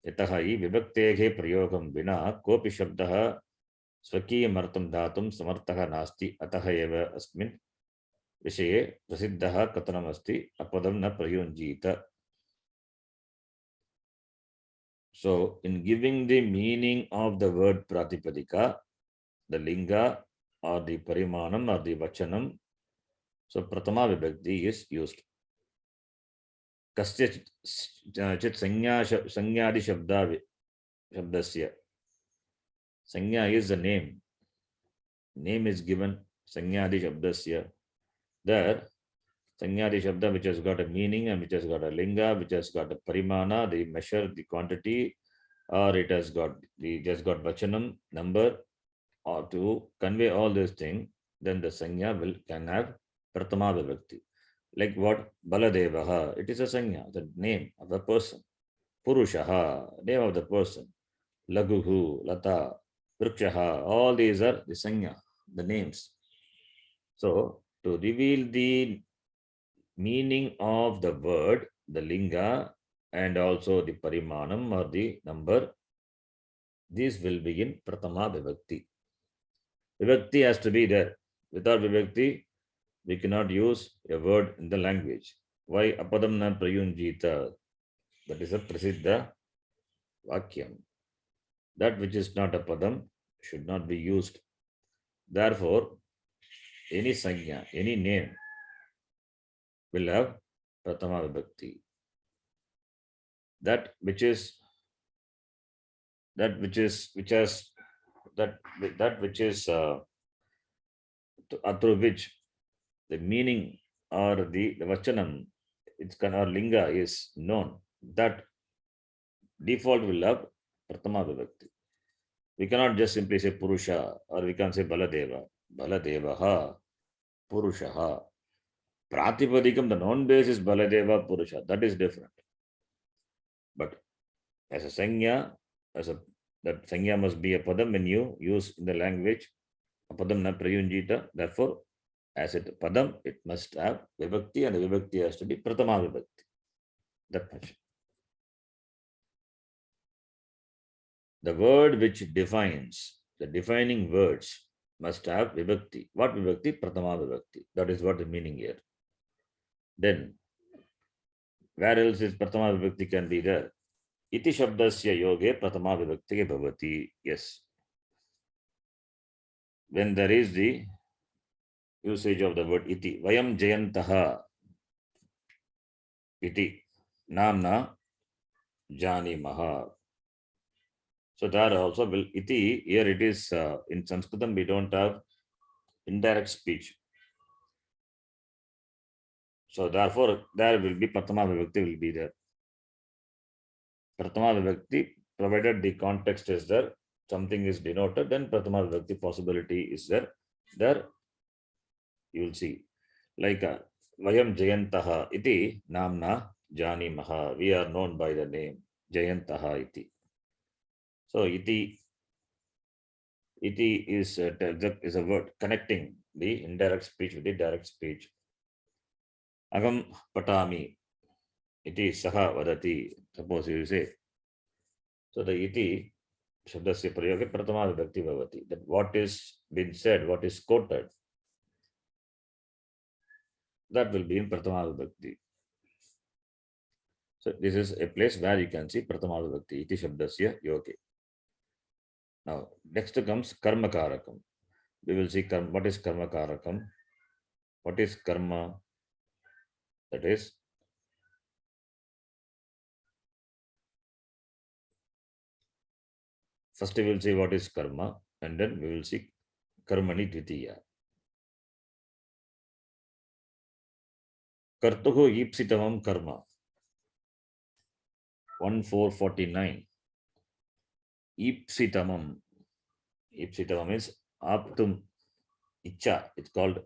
यतः हि विभक्तेः प्रयोगं विना कोऽपि शब्दः स्वकीयमर्थं दातुं समर्थः नास्ति. अतः एव अस्मिन् विषये प्रसिद्धः कथनमस्ति अपदं न प्रयुञ्जीत. So in giving the meaning of the word pratipadika, the linga or the parimanam or the vachanam, so pratama vibhakti is used. Kasya chit sanyadi shabdasya. Sanya is the name. Name is given. Sanyadi shabdasya. There, sanyadi shabda which has got a meaning and which has got a linga, which has got a parimana, the measure, the quantity, or it has got vachanam, number, or to convey all these things, then the sanya can have pratama vibhakti. Like what? Baladevaha, it is a sanya, the name of a person. Purushaha, name of the person. Laguhu, Lata, Vrikshaha, all these are the sanya, the names. So, to reveal the meaning of the word, the linga, and also the parimanam or the number, these will be in Pratama Vibhakti. Vibhakti has to be there. Without Vibhakti, we cannot use a word in the language. Why apadam na prayunjita? That is a prasiddha vakyam. That which is not a padam should not be used. Therefore, any sanya, any name will have pratama vibhakti. That which is that which is which has that which is through which the meaning or the vachanam, it's or linga is known. That default will have pratama vibhakti. We cannot just simply say Purusha or we can say Baladeva. Baladevaha, Purushaha. Pratipadikam, the noun base is Baladeva, Purusha. That is different. But as a sanya, that sanya must be a padam when you use in the language. A padam na prayunjita. Therefore, as it padam, it must have vibhakti and the vibhakti has to be pratama vibhakti. That much. The word which defines, the defining words must have vibhakti. What vibhakti? Pratama vibhakti. That is what the meaning here. Then, where else is pratama vibhakti can be there? Iti shabdasya yoge pratama vibhakti bhavati. Yes. When there is the usage of the word iti, vayam jayantaha iti namna jani maha. So there also will iti, here it is in Sanskritam we don't have indirect speech. So therefore there will be pratama vibhakti will be there. Pratama vibhakti, provided the context is there, something is denoted, then pratama vibhakti possibility is there. There you will see. Like Vayam Jayantaha iti namna jani maha. We are known by the name Jayantaha iti. So iti is a word connecting the indirect speech with the direct speech. Agam patami iti saha vadati. Suppose you say. So the iti shabdasya prayoge pratama vibhakti bhavati. That what is been said, what is quoted, that will be in pratama vibhakti. So this is a place where you can see pratama vibhakti iti shabdasya yoge. Now next comes karma karakam. We will see what is karma karakam, what is karma, that is first we will see what is karma and then we will see karmani dvitiya. Kartuhu ipsitamam karma 1449. Ipsitamam is aptum icha. It's called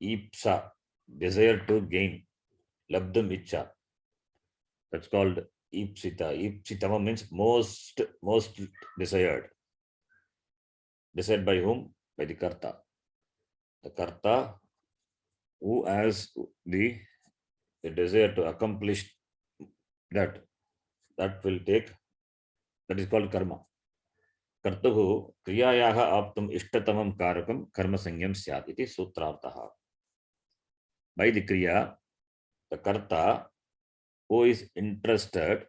ipsa, desire to gain. Labdam icha. That's called ipsita. Ipsitamam means most desired. Desired by whom? By the karta. The karta who has the desire to accomplish that will take, that is called karma. Kartuhu kriyayaha aptum ishtatamam karakam karma sangyam syat iti sutrartaha. By the kriya, the karta who is interested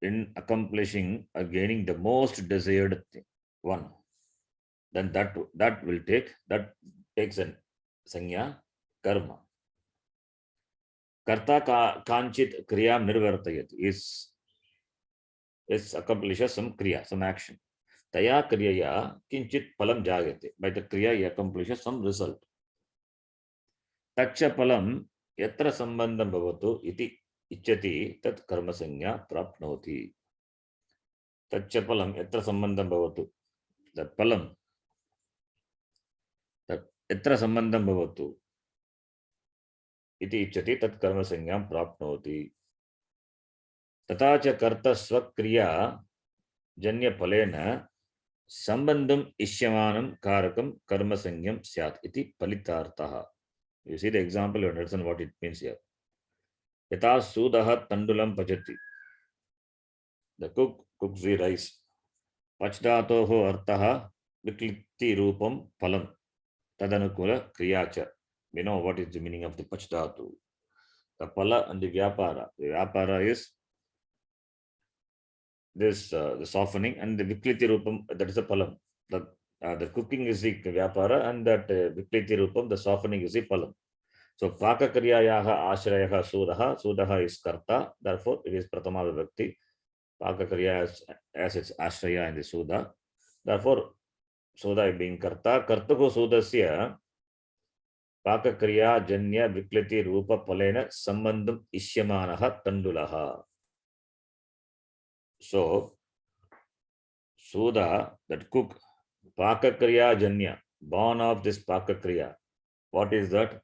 in accomplishing or gaining the most desired one, then that takes an sanya karma. Karta kanchit kriyam nirvartayat is accomplishes some kriya, some action. Taya kriyaya kinchit palam jagate. By the kriya he accomplishes some result. Tacha palam yatra sambandham bhavatu iti ichati tat karma sanya prapnoti. Tacha palam yatra sambandham bhavatu. that palam, that etra sambandham bhavatu, iti ichati tat karma sangyam prapnoti. तथा च कर्ता स्वक्रिया जन्य फलेन संबंधम इष्यमानं कारकम कर्म संज्ञम स्यात् इति फलितार्थः. You see the example, you understand what it means here. यथा सूदः तण्डुलं पचति. The cook cooks the rice. पच धातोः अर्थः विक्लिप्ति रूपं फलं तदनुकूल क्रिया च. We know what is the meaning of the pach dhatu. The phala and the vyapara. The vyapara is this the softening, and the vikliti rupam, that is the palam. The cooking is the vyapara, and that vikliti rupam, the softening is the palam. So paka kriyayaha ashrayaha sudaha. Sudaha is karta, therefore it is pratama vibhakti. Paka kriya as its ashraya in the suda, therefore suda being karta. Kartuko sudasya paka kriya janya vikliti rupa palena sambandham ishyamanaha tandulaha. So, Suda, that cook, Pakakriya Janya, born of this Pakakriya. What is that?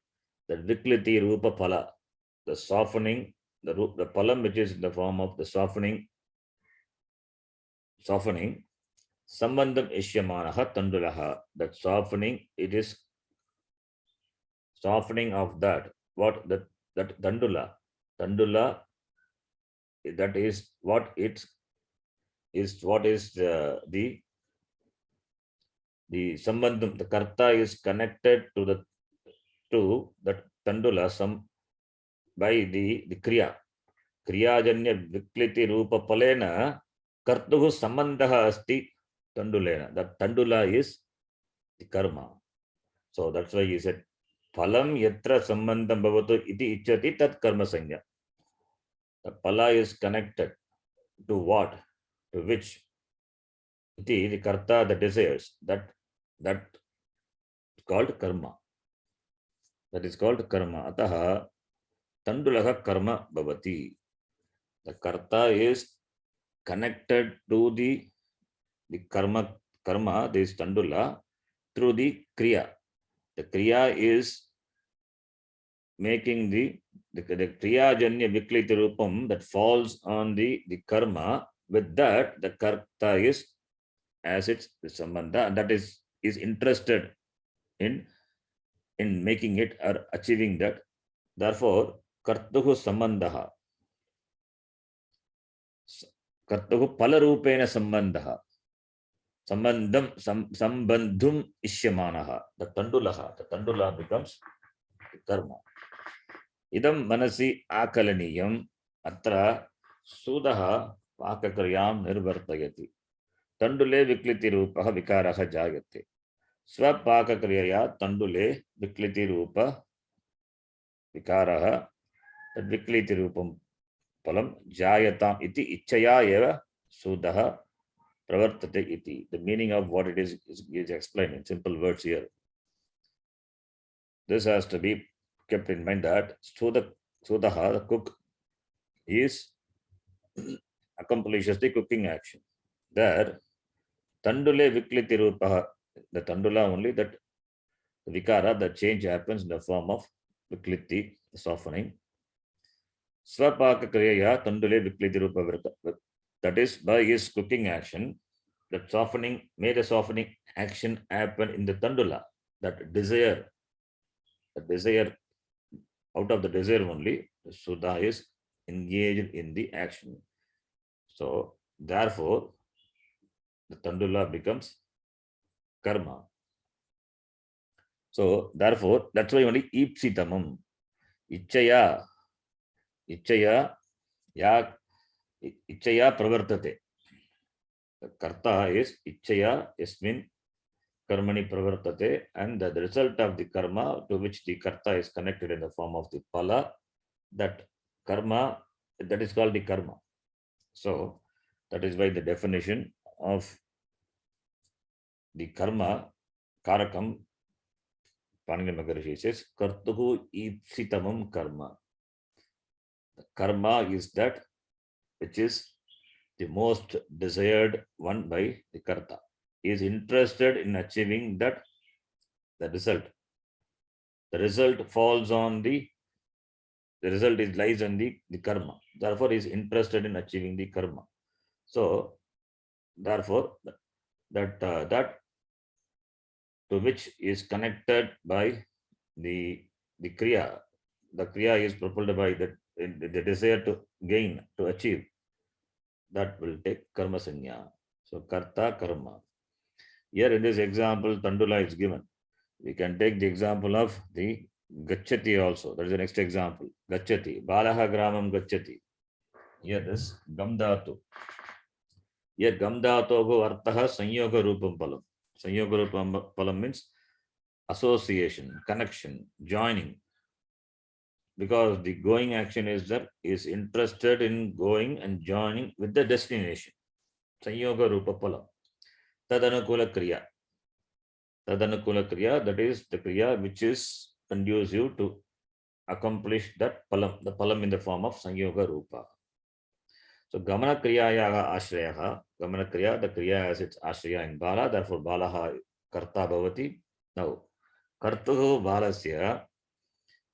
The Vikliti Rupa Phala, the softening, the palam which is in the form of the softening, Sambandham Ishyamanaha Tandulaha, that softening, it is softening of that. What? That Tandula, that is what it is, what is the sambandham, the karta is connected to that tandula by the kriya janya vikliti rupa palena kartuhu sambandha asti tandulena. That tandula is the karma. So that's why he said phalam yatra sambandham bhavatu iti ichati tat karma sanya. The phala is connected to what? To which? The karta, the desires, that is called karma. That is called karma. Ataha tandulaha karma bhavati. The karta is connected to the karma, this tandula, through the kriya. The kriya is making the kriya janya vikliti rupam that falls on the karma. With that, the karta is as its sambandha, that is interested in making it or achieving that. Therefore, kartuhu sambandha, kartuhu palarupena sambandha, sambandhum ishyamanaha. The tandula becomes karma. Idam manasi akalaniyam atra sudaha pakakriyam nirvartayati. Tandule vikliti rupa vikaraha jayate. Swapaka kriyaya tandule vikliti rupa vikaraha, tad vikliti rupam palam jayatam iti ichaya eva sudaha pravartate iti. The meaning of what it is explained in simple words here. This has to be kept in mind that sudaha, the cook, accomplishes the cooking action. There, tandule vikliti rupa, the tandula only, that vikara, the change happens in the form of vikliti, the softening. Swapaka kriya tandule vikliti rupa virta. That is, by his cooking action, that softening, made the softening action happen in the tandula. That desire, out of the desire only, the Sudha is engaged in the action. So, therefore, the tandula becomes karma. So, therefore, that's why only ipsitamam, ichaya pravartate. The karta is ichaya yasmin karmani pravartate, and the result of the karma to which the karta is connected in the form of the phala, that karma, that is called the karma. So, that is why the definition of the karma, karakam, Panini Maharishi says, kartuhu ipsitamam karma. The karma is that which is the most desired one by the karta. is interested in achieving that the result. The result falls on the result is lies on the karma. Therefore, is interested in achieving the karma. So, therefore, that to which is connected by the kriya. The kriya is propelled by the desire to gain, to achieve. That will take karma sanya. So, karta karma. Here in this example, Tandula is given. We can take the example of the Gachati also. That is the next example. Gachati. Balaha Gramam Gachati. Here is Gamdatu. Here Gamdatogo Artaha Sanyoga Rupam Palam. Sanyoga Rupam Palam means association, connection, joining. Because the going action is that is interested in going and joining with the destination. Sanyoga Rupa Palam. Tadanukula Kriya. Tadanukula Kriya, that is the Kriya which is conducive to accomplish that palam, the palam in the form of Sanyoga Rupa. So Gamana Kriyayaha Ashrayaha, Gamana Kriya, the Kriya has its Ashraya in Bala, therefore Balaha Karta Bhavati. Now, Kartuhu Balasya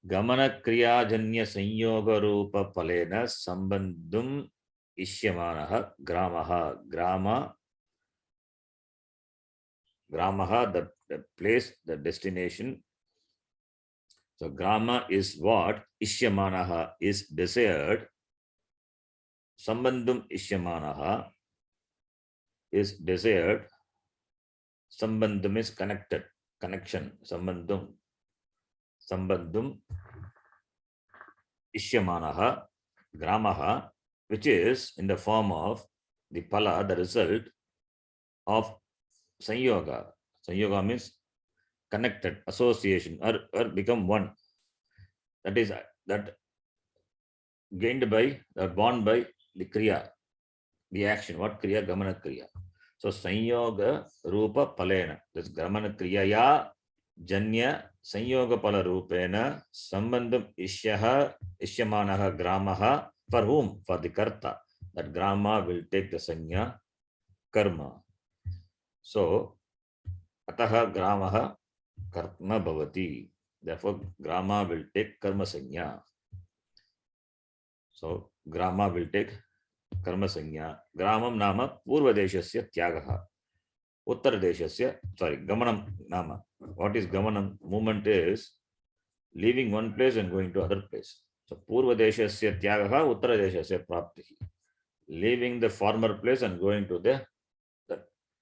Gamana Kriya Janya Sanyoga Rupa Palena Sambandhum Ishyamanaha Gramaha Gramaha, the place, the destination. So grama is what? Ishyamanaha is desired. Sambandhum Ishyamanaha is desired. Sambandhum is connected, connection. Sambandhum Ishyamanaha Gramaha, which is in the form of the pala, the result of Sanyoga. Sanyoga means connected, association, or become one. That is that gained by, or born by the kriya, the action. What kriya? Gamana kriya. So Sanyoga Rupa Palena. This Gamana Kriyaya Janya Sanyoga Pala Rupena Sambandham Ishyamanaha Gramaha. For whom? For the karta. That grama will take the sanya karma. So Ataha Gramaha Karma Bhavati. Therefore, grama will take karma sanya. So, grama will take karma sanya. Gramam nama purva deshasya tyagaha. Uttar deshasya, sorry, gamanam nama. What is gamanam? Movement is leaving one place and going to other place. So, purva deshasya tyagaha, uttara deshasya prapti. Leaving the former place and going to the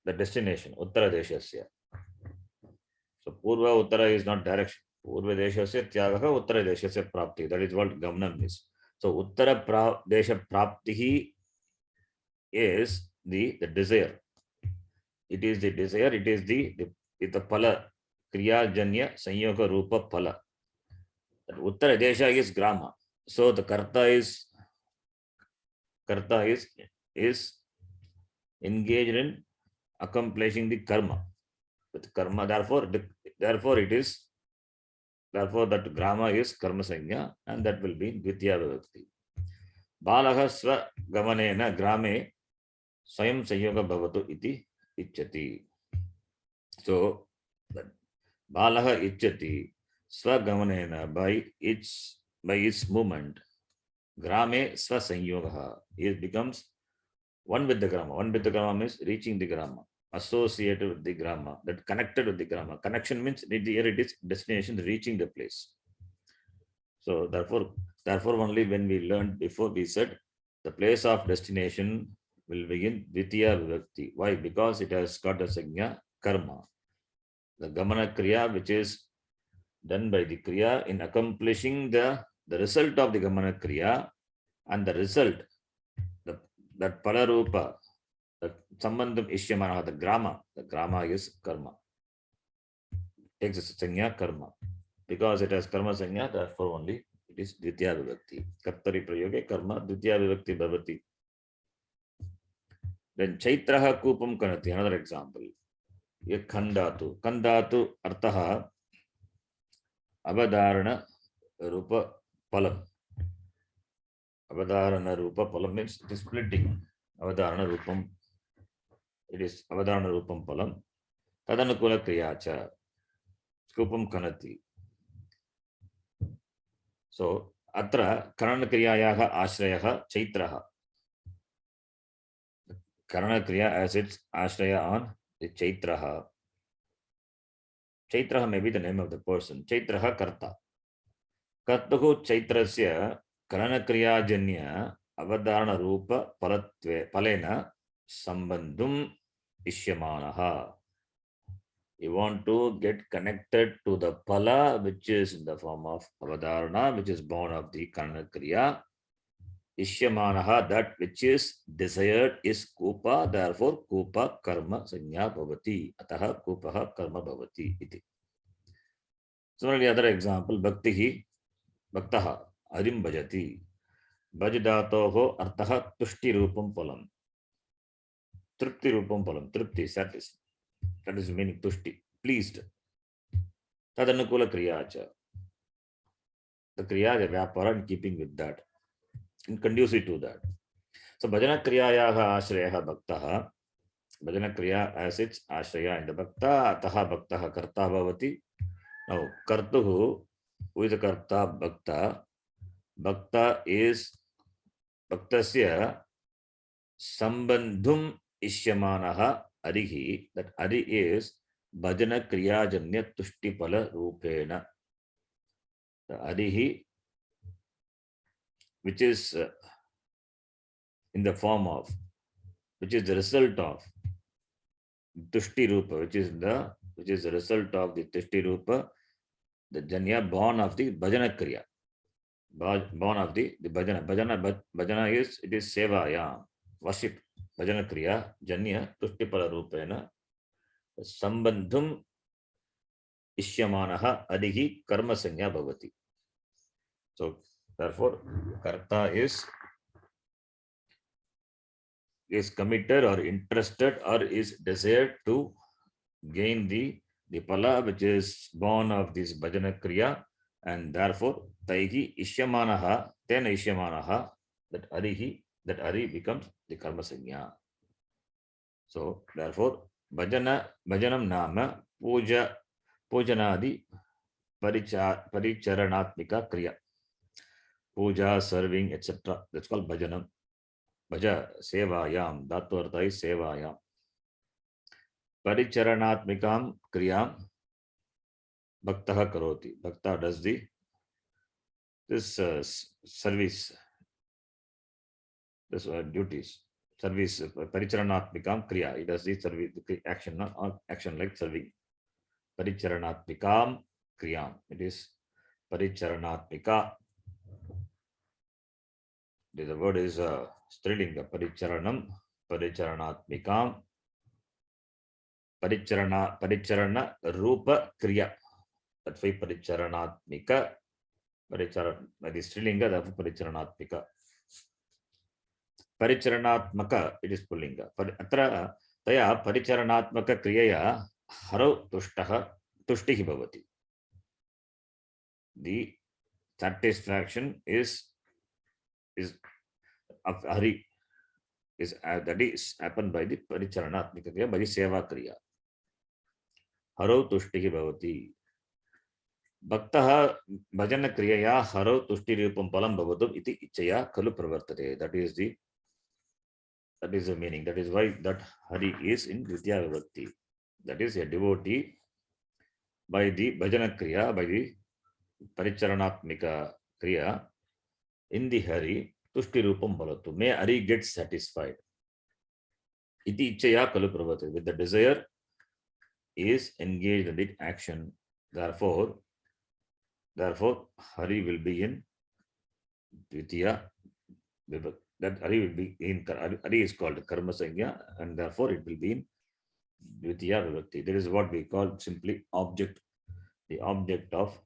destination, uttara deshasya. So, purva uttara is not direction. Purva deshasya tyagaha, uttara deshasya prapti. That is what gamanam is. So, uttara desha prapti is the desire. It is the desire. It is the pala. Kriya janya sanyoga rupa pala. That uttara desha is grama. So, the karta is engaged in accomplishing the karma. With karma, therefore that grama is karma sanya, and that will be dvitiya vibhakti. Balaha swa gamanena grame swayam sanyoga bhavatu iti icchati. So balaha icchati swa gamanena, by its movement, grame swa sanyoga, it becomes one with the grama. One with the grama means reaching the grama, associated with the grama, that connected with the grama. Connection means here it is destination, reaching the place. So therefore only when we learned before, we said the place of destination will begin dvitiya vibhakti. Why? Because it has got a sanya karma. The gamana kriya, which is done by the kriya in accomplishing the result of the gamana kriya, and the result, that palarupa, the sambandham ishyamana, the grama is karma. Takes a sanya karma. Because it has karma sanya, therefore only it is dvitiya vibhakti. Kartari prayoge karma dvitiya vibhakti bhavati. Then chaitraha kupam kanati, another example. Ye khandatu. Khandatu artaha avadharana rupa palam. Avadharana rupa palam means it is splitting. Avadharana rupam. it is avadharana rupam palam. Tadanukula kriya cha. Skupam kanati. So, atra karana kriyayaha ashrayah chaitraha. Karana kriya as its ashraya on the chaitraha. Chaitraha may be the name of the person. Chaitraha karta. Kartuhu chaitrasya karana kriya janya avadharana rupa palatve palena sambandhum ishyamanaha. You want to get connected to the pala, which is in the form of avadharana, which is born of the karana kriya. Ishyamanaha, that which is desired, is kupa, therefore kupa karma sanya bhavati. Ataha kupaha karma bhavati iti. Similarly, other example, bhaktihi, bhaktaha, harim bhajati. Bhajadatoho artaha tushti rupam palam. Tripti rupam palam. Tripti, satisfied. That is meaning tushti, pleased. Tadanukula kriyacha. The kriya, the vyapara, in keeping with that, in conducive to that. So, bhajana kriyayaha ashrayaha bhaktaha. Bhajana kriya as its ashraya in the bhakta, ataha bhaktaha karta bhavati. Now, kartuhu, who is the karta? Bhakta. Bhakta is bhaktasya sambandhum ishyamanaha arihi. That ari is bhajana kriya janya tushti pala rupena. The arihi, which is in the form of, which is the result of tushti rupa, which is the result of the tushti rupa, the janya born of the bhajana kriya, born of the bhajana. Bhajana is, it is sevaya, worship. Bhajana kriya janya tushti pala rupena sambandhum ishyamanaha adihi karma sanya bhavati. So therefore karta is committed or interested or is desired to gain the pala, which is born of this bhajana kriya, and therefore taihi ishyamanaha, tena ishyamanaha, that ari becomes the karma sanya. So therefore bhajanam nama pujanadi paricharanatmika kriya. Puja, serving, etc. That's called bhajanam. Bhaja, sevayam. Dhatu artha is sevayam. Paricharanatmikam kriyam bhaktaha karoti. Bhakta does this service, this duties, service, paricharanatmikam kriya. It does the service, the action, action like serving. Paricharanatmikam kriyam. It is paricharanatmika. The word is Strilinga, paricharanam, paricharanatmikam, paricharana rupa kriya. That's why paricharanatmika, paricharan, that is Strilinga, therefore paricharanatmika. Paricharanatmaka, it is Pullinga. Atra taya paricharanatmaka kriyaya haro tushtihi bhavati. The satisfaction is of hari, is that is happened by the paricharanatmika kriya, by the seva kriya. Haro tushtihi bhavati. Bhaktaha bhajana kriyaya haro tushti rupam palam bhavatum iti ichaya khalu pravartate. That is the meaning. That is why that hari is in Dvitiya Vibhakti. That is a devotee by the bhajana kriya, by the paricharanatmika kriya in the hari. Tushti rupam bhalatu. May Hari gets satisfied. Iti ichaya kalu pravati. With the desire is engaged in the action. Therefore, Hari will be in Dvitiya Vibhakti. That Hari will be in, Hari is called karma sanya, and therefore it will be in Dvitiya Vibhakti. That is what we call simply object, the object of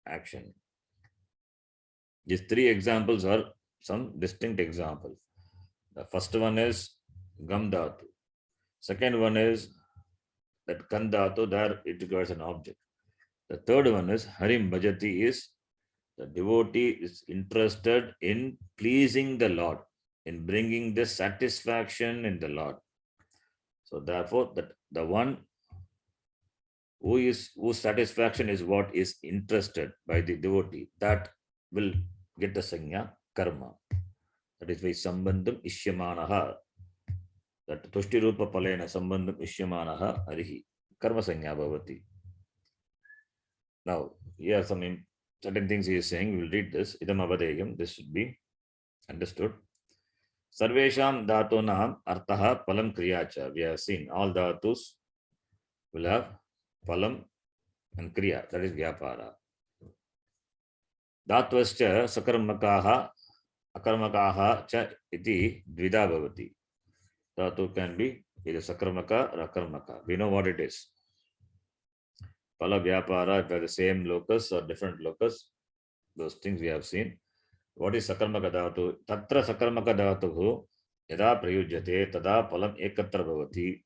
action. These three examples are some distinct examples. The first one is gam dhatu. Second one is that kan dhatu, there it requires an object. The third one is harim bhajati, is the devotee is interested in pleasing the Lord, in bringing the satisfaction in the Lord. So therefore, that the one whose satisfaction is what is interested by the devotee, that will get the sanya karma. That is why sambandham ishyamanaha, that tushti rupa palena sambandham ishyamanaha arihi karma sanya bhavati. Now, here some certain things he is saying. We will read this. Idam avadeyam. This should be understood. Sarvesham dhatunam artaha palam kriyacha. We have seen all dhatus will have palam and kriya. That is vyapara. Dhatvascha sakarmakaha akarmakaha cha iti dvida bhavati. Dhatu can be either sakarmaka or akarmaka. We know what it is. Pala vyapara, if they are the same locus or different locus, those things we have seen. What is sakarmaka dhatu? Tatra sakarmaka dhatuhu yada prayujyate tada palam ekatra bhavati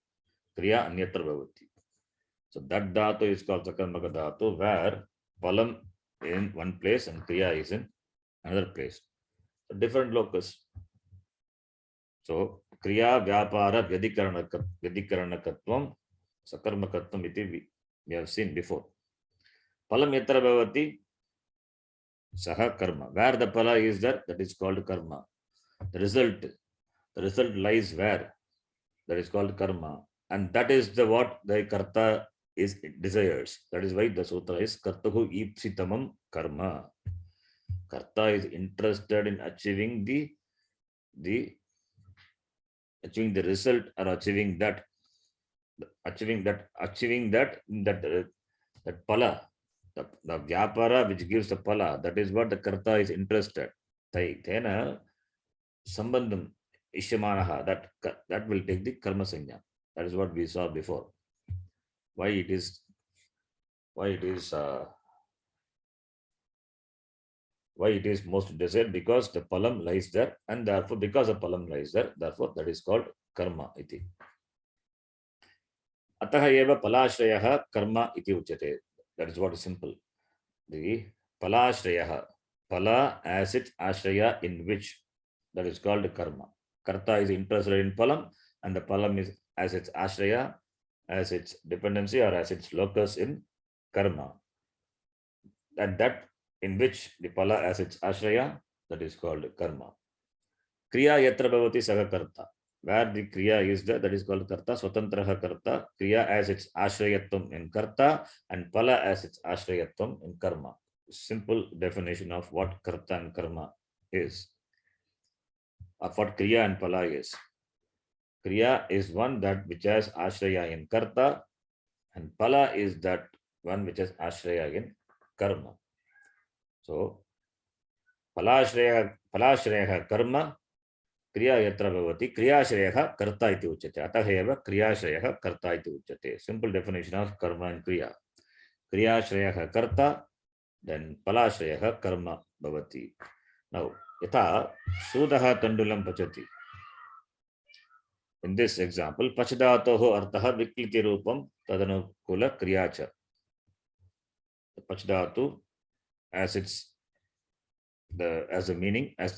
kriya anyatra bhavati. So that dhatu is called sakarmaka dhatu, where palam in one place and kriya is in another place. So different locus. So kriya vyapara vyadikaranakatvam sakarmakatvam iti we have seen before. Palam yatra bhavati saha karma. Where the pala is there, that is called karma. The result lies where, that is called karma. And that is the what the karta is desires. That is why the sutra is kartahu ipsitamam karma. Karta is interested in achieving the result or achieving that pala, the vyapara which gives the pala, that is what the karta is interested. Tena sambandham ishyamanaha, that will take the karma sanya. That is what we saw before. Why it is most desired? Because the palam lies there, and therefore because the palam lies there, therefore that is called karma iti. Ataha eva palashrayah karma iti uchyate. That is what is simple. The palashrayah, pala as its ashraya in which, that is called karma. Karta is interested in palam, and the palam is as its ashraya, as its dependency or as its locus in karma. And that in which the pala as its ashraya, that is called karma. Kriya yatra bhavati saga karta. Where the kriya is there, that is called karta. Swatantraha karta. Kriya as its ashrayatvam in karta, and pala as its ashrayatvam in karma. Simple definition of what karta and karma is, of what kriya and pala is. Kriya is one that which has ashraya in karta, and pala is that one which has ashraya in karma. So palashraya karma, kriya yatra bhavati, kriyashraya karta iti uchyate. Atah eva kriyashraya karta iti uchyate. Simple definition of karma and kriya. Kriyashraya karta, then palashraya karma bhavati. Now, yatha sudaha tandulam pachati. In this example, pachadatoho artaha vikliti rupam tadanukula kriyacha. Pachadatu as its as the meaning, as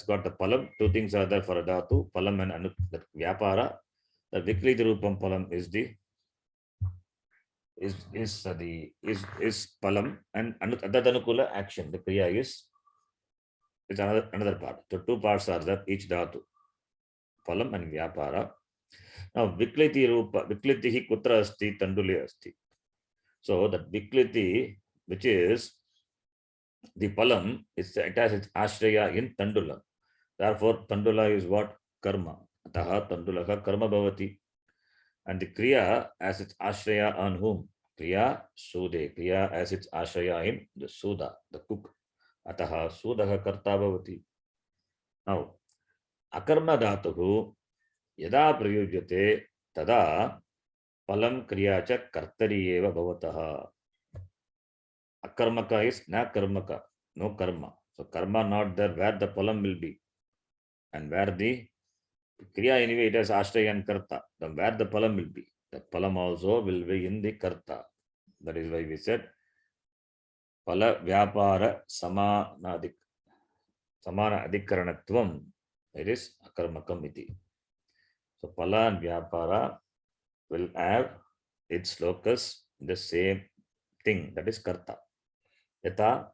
got the palam. Two things are there for a dhatu, palam and the vyapara. The vikliti rupam palam is palam, and tadanukula action. The kriya is another part. So two parts are there, each dhatu, palam and vyapara. Now vikliti rupa, viklitihi kutra asti, tandule asti. So that vikliti, which is the palam, it has its ashraya in tandula. Therefore, tandula is what? Karma. Ataha tandulaha karma bhavati. And the kriya as its ashraya on whom? Kriya sude. Kriya as its ashraya in the suda, the cook. Ataha sudaha karta bhavati. Now, akarma dhatuhu yada prayujyate tada palam kriya cha kartari eva bhavataha. Akarmaka is na karmaka, no karma. So karma not there where the palam will be, and where the kriya anyway it has ashraya and karta. Then where the palam will be, the palam also will be in the karta. That is why we said pala vyapara samana adhikaranatvam. It is akarmakam iti. So pala and vyapara will have its locus in the same thing, that is karta. Yata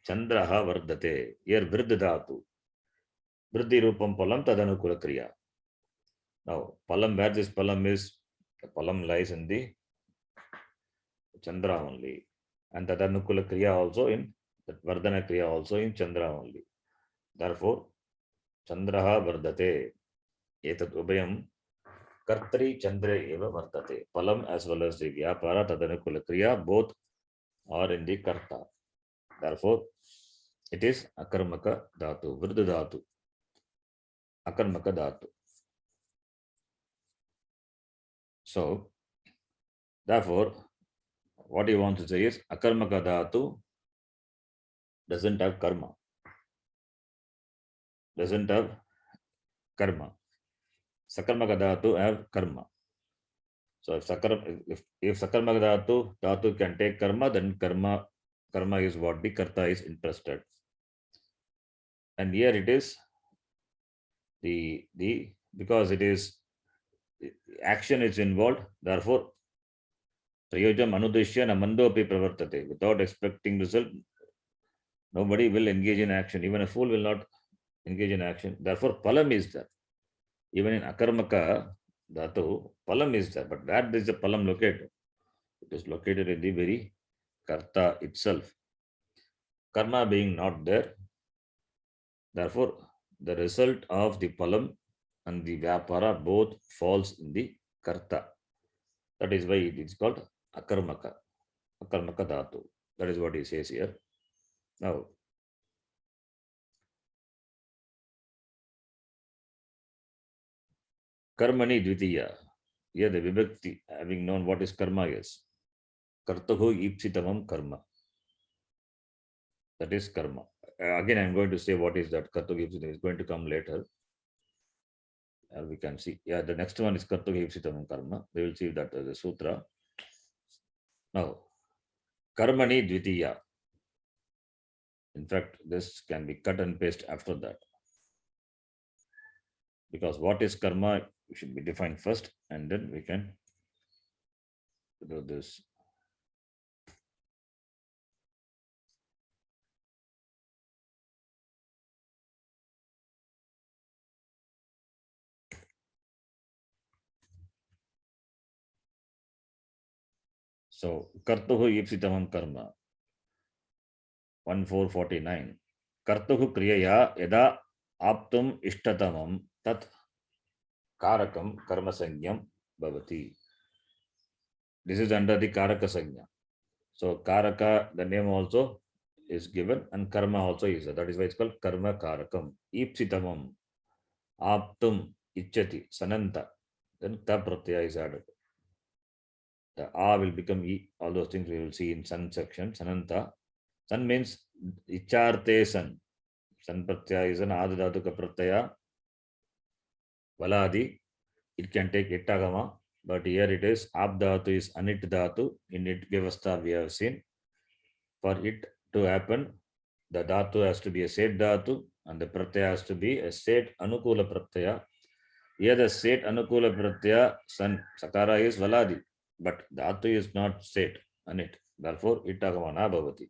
chandraha vardate. Here vriddh dhatu. Vriddhi rupam palam tadanukula kriya. Now palam, where this palam is, the palam lies in the Chandra only. And tadanukula kriya also in, that vardhana kriya also in Chandra only. Therefore, chandraha vardate. Etat ubhayam kartri chandra eva vartate. Palam as well as the vyapara tadanukula kriya, both are in the karta. Therefore, it is akarmaka dhatu, vriddha dhatu, akarmaka dhatu. So, therefore, what he wants to say is akarmaka dhatu doesn't have karma. Doesn't have karma. Sakarmaka dhatu have karma. So if sakarmaka dhatu can take karma, then karma is what the karta is interested. And here it is the because it is action is involved, therefore prayojam anudishya namandopi pravartate. Without expecting result, nobody will engage in action. Even a fool will not engage in action. Therefore, palam is there. Even in akarmaka dhatu, palam is there. But where is the palam located? It is located in the very karta itself. Karma being not there, therefore, the result of the palam and the vyapara both falls in the karta. That is why it is called akarmaka dhatu. That is what he says here. Now, karmani dvitiya. Here the vibhakti, having known what is karma is. Kartaho ipsitamam karma. That is karma. Again, I am going to say what is that. Kartaho ipsitamam is going to come later. We can see. Yeah, the next one is kartaho ipsitamam karma. We will see that as a sutra. Now, karmani dvitiya. In fact, this can be cut and paste after that. Because what is karma should be defined first, and then we can do this. So, kartuhu ipsitamam karma. 1449. Kartuhu kriyaya yada aptum ishtatamam tat karakam karma sangyam bhavati. This is under the karaka sanya. So, karaka, the name also is given, and karma also is there. That is why it's called karma karakam. Ipsitamam. Aptum ichati sananta. Then ta pratyaya is added. The a will become e. All those things we will see in san section. Sananta. San means icharte san. San pratyaya is an adadatuka pratyaya. Valadi. It can take ittagama, but here it is abdhatu is anit dhatu. In it vyavastha we have seen. For it to happen, the dhatu has to be a set dhatu, and the pratyaya has to be a set anukula pratyaya. Here the set anukula pratyaya san sakara is valadi, but dhatu is not set anit. Therefore, ittagama bhavati.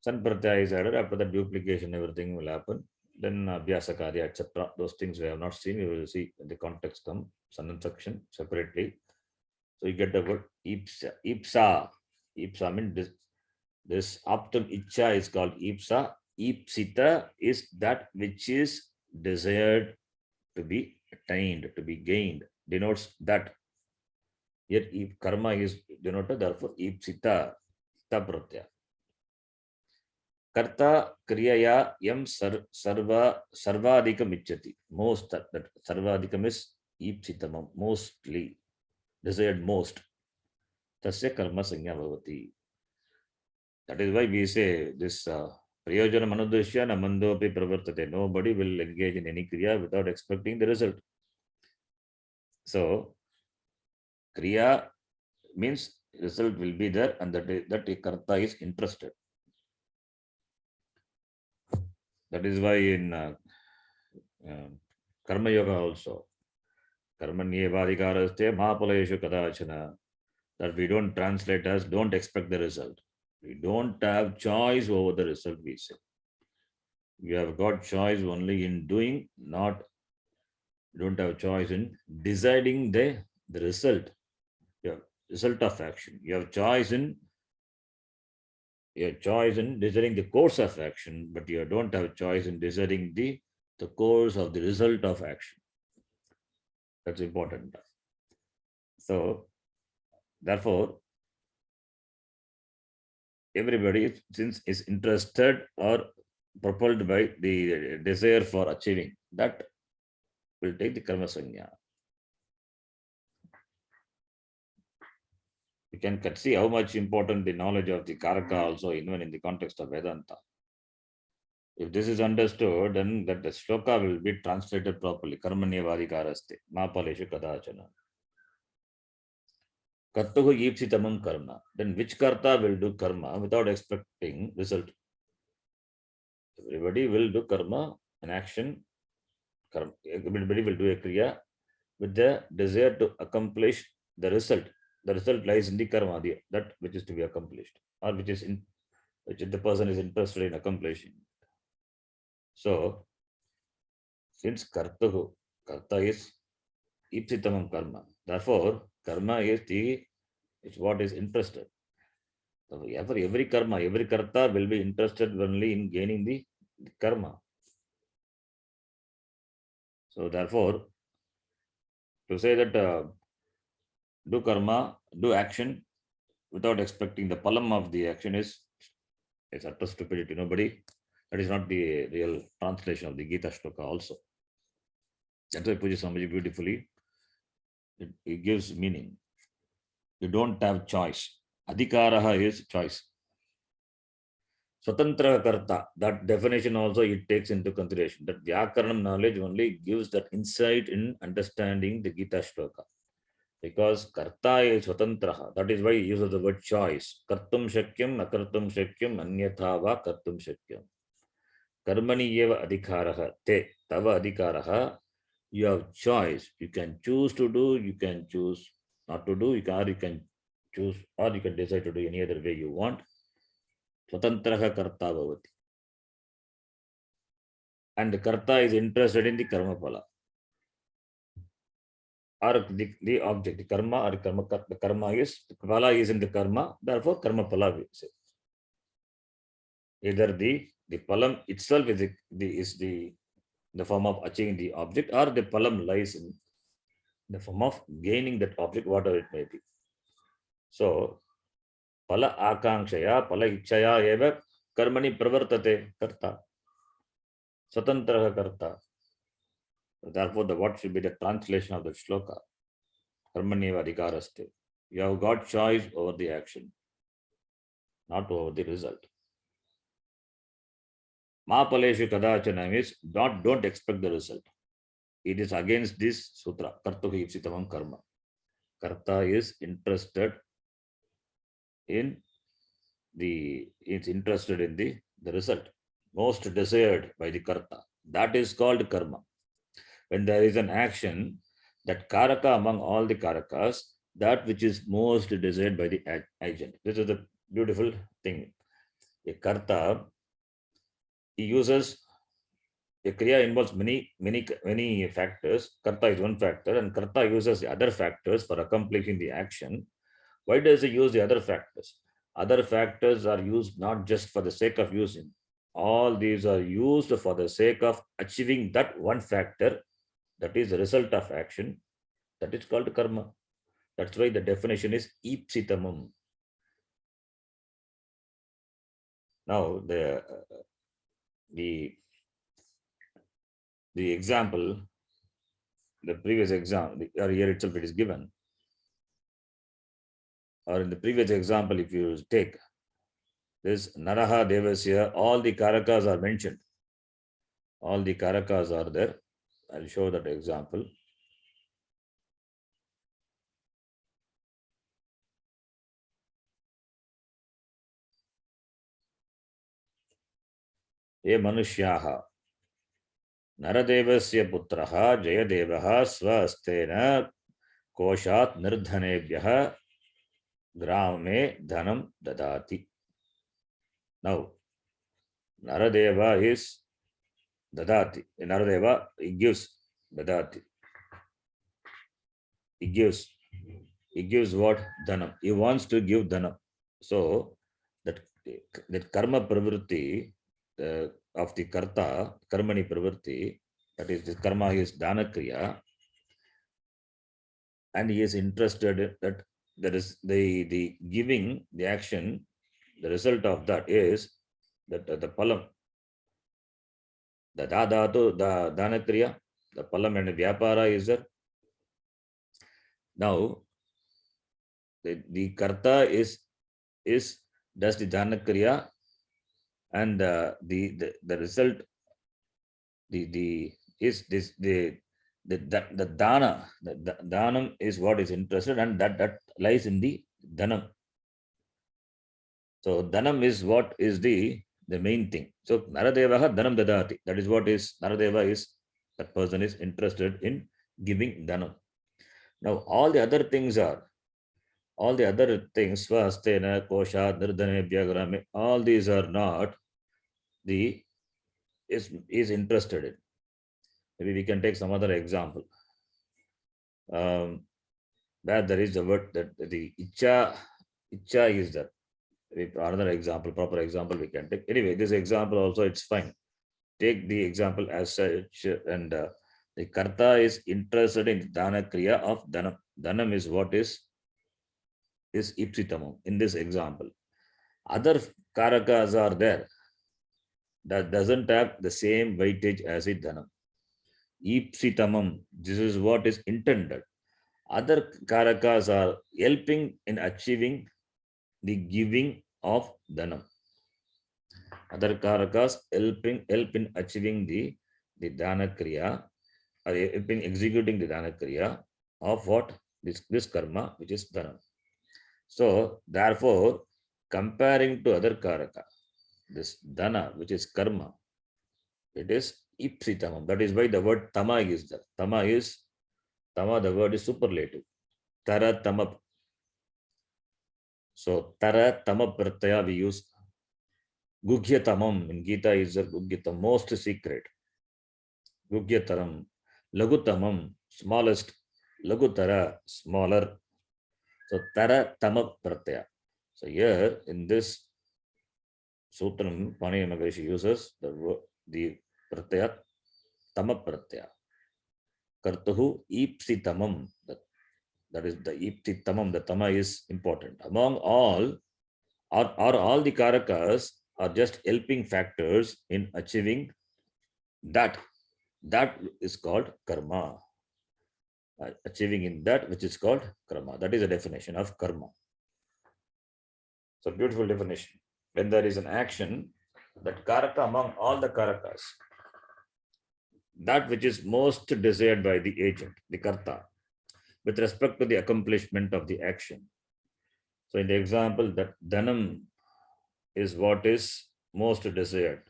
San pratyaya is added. After the duplication, everything will happen. Then abhyasa karya, etc. Those things we have not seen. We will see in the context come sanan section separately. So you get the word ipsa. Ipsa. Ipsa means this aptum icha is called ipsa. Ipsita is that which is desired to be attained, to be gained. Denotes that. Here karma is denoted. Therefore, ipsita. Ta pratyaya. Karta kriyaya yam sarvadikam ichati. Most, that sarvadikam is ipsitamam, mostly, desired most. Tasya karma sanya bhavati. That is why we say this prayojana manudashya namandopi pravartate. Nobody will engage in any kriya without expecting the result. So, kriya means result will be there, and that a karta is interested. That is why in Karma Yoga also, Karmanyevadhikaraste ma phaleshu kadachana. That we don't translate as don't expect the result. We don't have choice over the result, we say. You have got choice only in doing, not don't have choice in deciding the result. You have result of action. You have choice in deciding the course of action, but you don't have choice in deciding the course of the result of action. That's important. So therefore, everybody since is interested or propelled by the desire for achieving that will take the karma sanya. You can see how much important the knowledge of the karaka also even in the context of Vedanta. If this is understood, then that the shloka will be translated properly. Karmanyevadhikaraste ma paleshu kadachana. Kartuhu ipsitamam karma. Then which karta will do karma without expecting result? Everybody will do karma, an action. Everybody will do a kriya with the desire to accomplish the result. The result lies in the karma, that which is to be accomplished, or which the person is interested in accomplishing. So, since karta is ipsitamam karma, therefore karma is what is interested. So every karma, every karta will be interested only in gaining the karma. So therefore, to say that do karma, do action without expecting the palam of the action is utter stupidity. Nobody, that is not the real translation of the Gita shloka also. That's why Puja Swamiji beautifully, it gives meaning. You don't have choice. Adhikaraha is choice. Swatantra karta, that definition also it takes into consideration. That Vyakaranam knowledge only gives that insight in understanding the Gita shloka. Because karta is swatantraha. That is why he uses the word choice. Kartum shakyam, akartum shakyam, anyatha va kartum shakyam. Karmani yeva adhikaraha te, tava adhikaraha. You have choice. You can choose to do, you can choose not to do, you can choose, or you can decide to do any other way you want. Swatantraha karta bhavati. And the karta is interested in the karma phala. Or the object, the karma or karma, the karma is, the phala is in the karma, therefore karma phala we say. Either the palam itself is the form of achieving the object, or the palam lies in the form of gaining that object, whatever it may be. So, phala akanksaya, phala ichaya eva karmani pravartate karta. Swatantraha karta. Therefore, what should be the translation of the shloka? Karmanyeva adhikaraste. You have got choice over the action, not over the result. Ma paleshu kadachana means don't expect the result. It is against this sutra. Kartuhi ipsitamam karma. Karta is interested in the result, most desired by the karta. That is called karma. When there is an action, that karaka among all the karakas, that which is most desired by the agent. This is the beautiful thing. A karta, he uses a kriya involves many factors. Karta is one factor, and karta uses the other factors for accomplishing the action. Why does he use the other factors? Other factors are used not just for the sake of using. All these are used for the sake of achieving that one factor, that is the result of action. That is called karma. That's why the definition is ipsitamam. Now the example, the previous example, or here itself it is given. Or in the previous example, if you take this Naraha Devasya, all the karakas are mentioned. All the karakas are there. I'll show that example. Ye Manushyaha. Naradevasya putraha Jayadevaha swastena koshat nirdhanebhyah grame dhanam dadati. Now, Naradeva is dadati. Naradeva, he gives dadati. He gives. He gives what? Dhanam. He wants to give dhanam. So, that, that karma pravritti of the karta, karmani pravritti, that is, the karma is dana kriya, and he is interested in that there is the giving, the action, the result of that is that the palam, the dadatu, the dana kriya, the palam and the vyapara is there. Now, the karta is does the dana kriya, and the result the is this the dana, the danam is what is interested, and that lies in the dhanam. So dhanam is what is the main thing. So Naradevaha dhanam dadati. That is what is Naradeva is, that person is interested in giving dhanam. Now all the other things, swastena, kosha, nirdhane, bhyagrame, all these are not the is interested in. Maybe we can take some other example. Where there is the word that the icha is there. Another example, proper example we can take. Anyway, this example also it's fine. Take the example as such, and the karta is interested in dana kriya of dhanam. Dhanam is what is ipsitamam in this example. Other karakas are there that doesn't have the same weightage as it dhanam. Ipsitamam, this is what is intended. Other karakas are helping in achieving the giving of dhanam. Other karakas help in achieving the dana kriya, or helping executing the dana kriya of what? This karma, which is dhanam. So, therefore, comparing to other karaka, this dana, which is karma, it is ipsitamam. That is why the word tama is there. Tama, the word is superlative. Tara tama. So, tara tama pratyaya we use. Gughyatamam in Gita is the Gughyatam, most secret. Gugyataram. Lagutamam, smallest. Lagutara, smaller. So, tara tama pratyaya. So, here in this sutram, Panini Maharishi uses the pratyaya, tama pratyaya. Kartuhu ipsitamam. That is the ipsitamam, the tama is important. Among all, all the karakas are just helping factors in achieving that is called karma. Achieving in that which is called karma. That is the definition of karma. So beautiful definition. When there is an action, that karaka among all the karakas, that which is most desired by the agent, the karta, with respect to the accomplishment of the action. So in the example, that dhanam is what is most desired,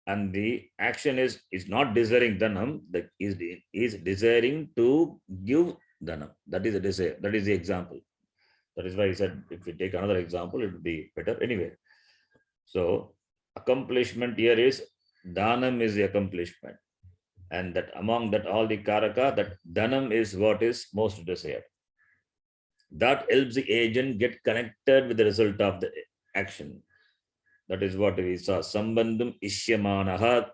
and the action is not desiring dhanam, that is desiring to give dhanam. That is a desire. That is the example. That is why I said if we take another example, it would be better. Anyway, so accomplishment here is dhanam is the accomplishment, and that among that all the karaka, that dhanam is what is most desired. That helps the agent get connected with the result of the action. That is what we saw. Sambandham ishyamanaha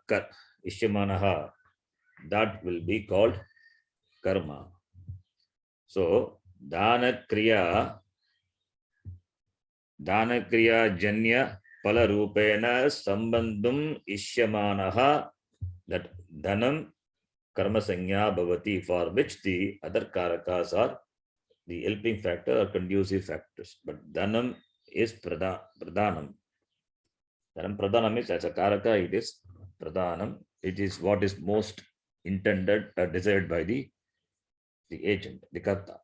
ishyamanaha. That will be called karma. So dana kriya janya pala rupena sambandham ishyamanaha, that dhanam karma sanya bhavati, for which the other karakas are the helping factor or conducive factors. But dhanam is pradhanam. Dhanam pradhanam is, as a karaka, it is pradhanam. It is what is most intended or desired by the agent, the karta.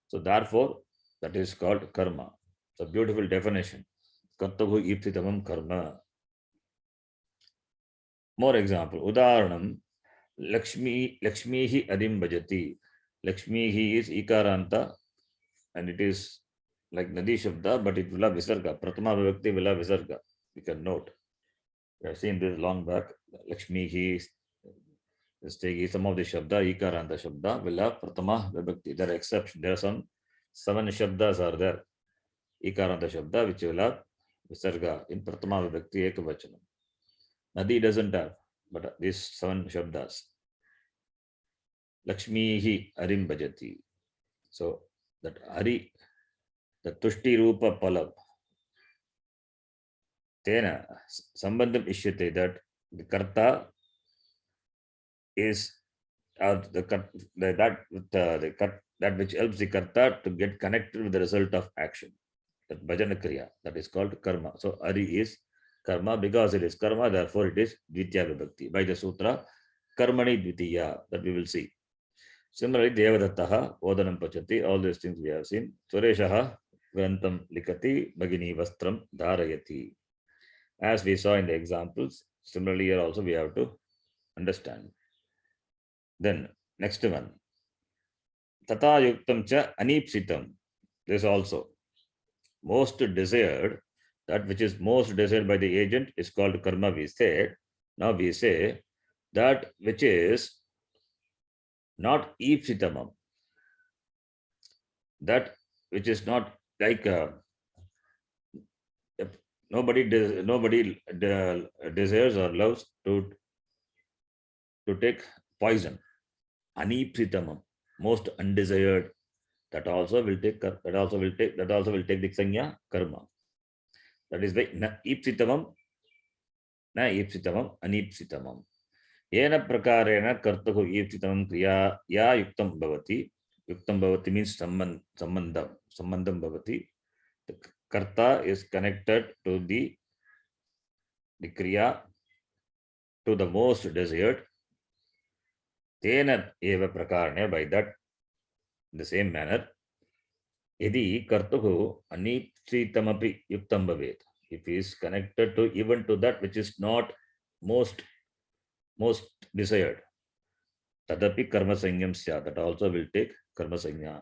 So therefore, that is called karma. So beautiful definition. Kartavu ipsitamam karma. More example. Udaharanam. Lakshmihi adim bhajati. Lakshmihi is ikaranta and it is like Nadi Shabda, but it will have Visarga. Pratama Vivakti will have Visarga. You can note. We have seen this long back. Lakshmihi, some of the Shabda, ikaranta Shabda will have Pratama Vivakti. There are exceptions. There are some 7 Shabdas are there. Ikaranta Shabda, which will have Visarga in Pratama Vivakti Ekavachanam. Nadi doesn't have, but these 7 Shabdas. Lakshmihi Arim Bhajati. So that Hari, the Tushti Rupa Palam, Tena Sambandham Ishyate, that the Karta is that which helps the Karta to get connected with the result of action. That Bhajana Kriya, that is called Karma. So Ari is Karma because it is Karma, therefore it is Dvitya Vibhakti. By the Sutra, Karmani Dvitiya, that we will see. Similarly, Devadattaha, Odanam Pachati, all these things we have seen. Sureshaha, Grantam Likati, Bhagini Vastram Dharayati. As we saw in the examples, similarly here also we have to understand. Then, next one. Tata Yuktam Cha Anipsitam. This also. Most desired, that which is most desired by the agent is called karma, we said. Now we say that which is not ipsitamam. That which is not like nobody desires or loves to take poison. Anipsitamam, most undesired. That also will take the sanya karma. That is why na ipsitamam anipsitamam. Yena prakarena kartuhu ipsitamam kriya ya yuktam bhavati. Yuktam bhavati means sambandham bhavati. The karta is connected to the kriya, to the most desired. Tena eva prakarane, by that, in the same manner, yadi kartuhu anipsitamapi yuktam bhavet. If he is connected to even to that which is not most desired, tadapi karma sanyam sya, that also will take karma sanya.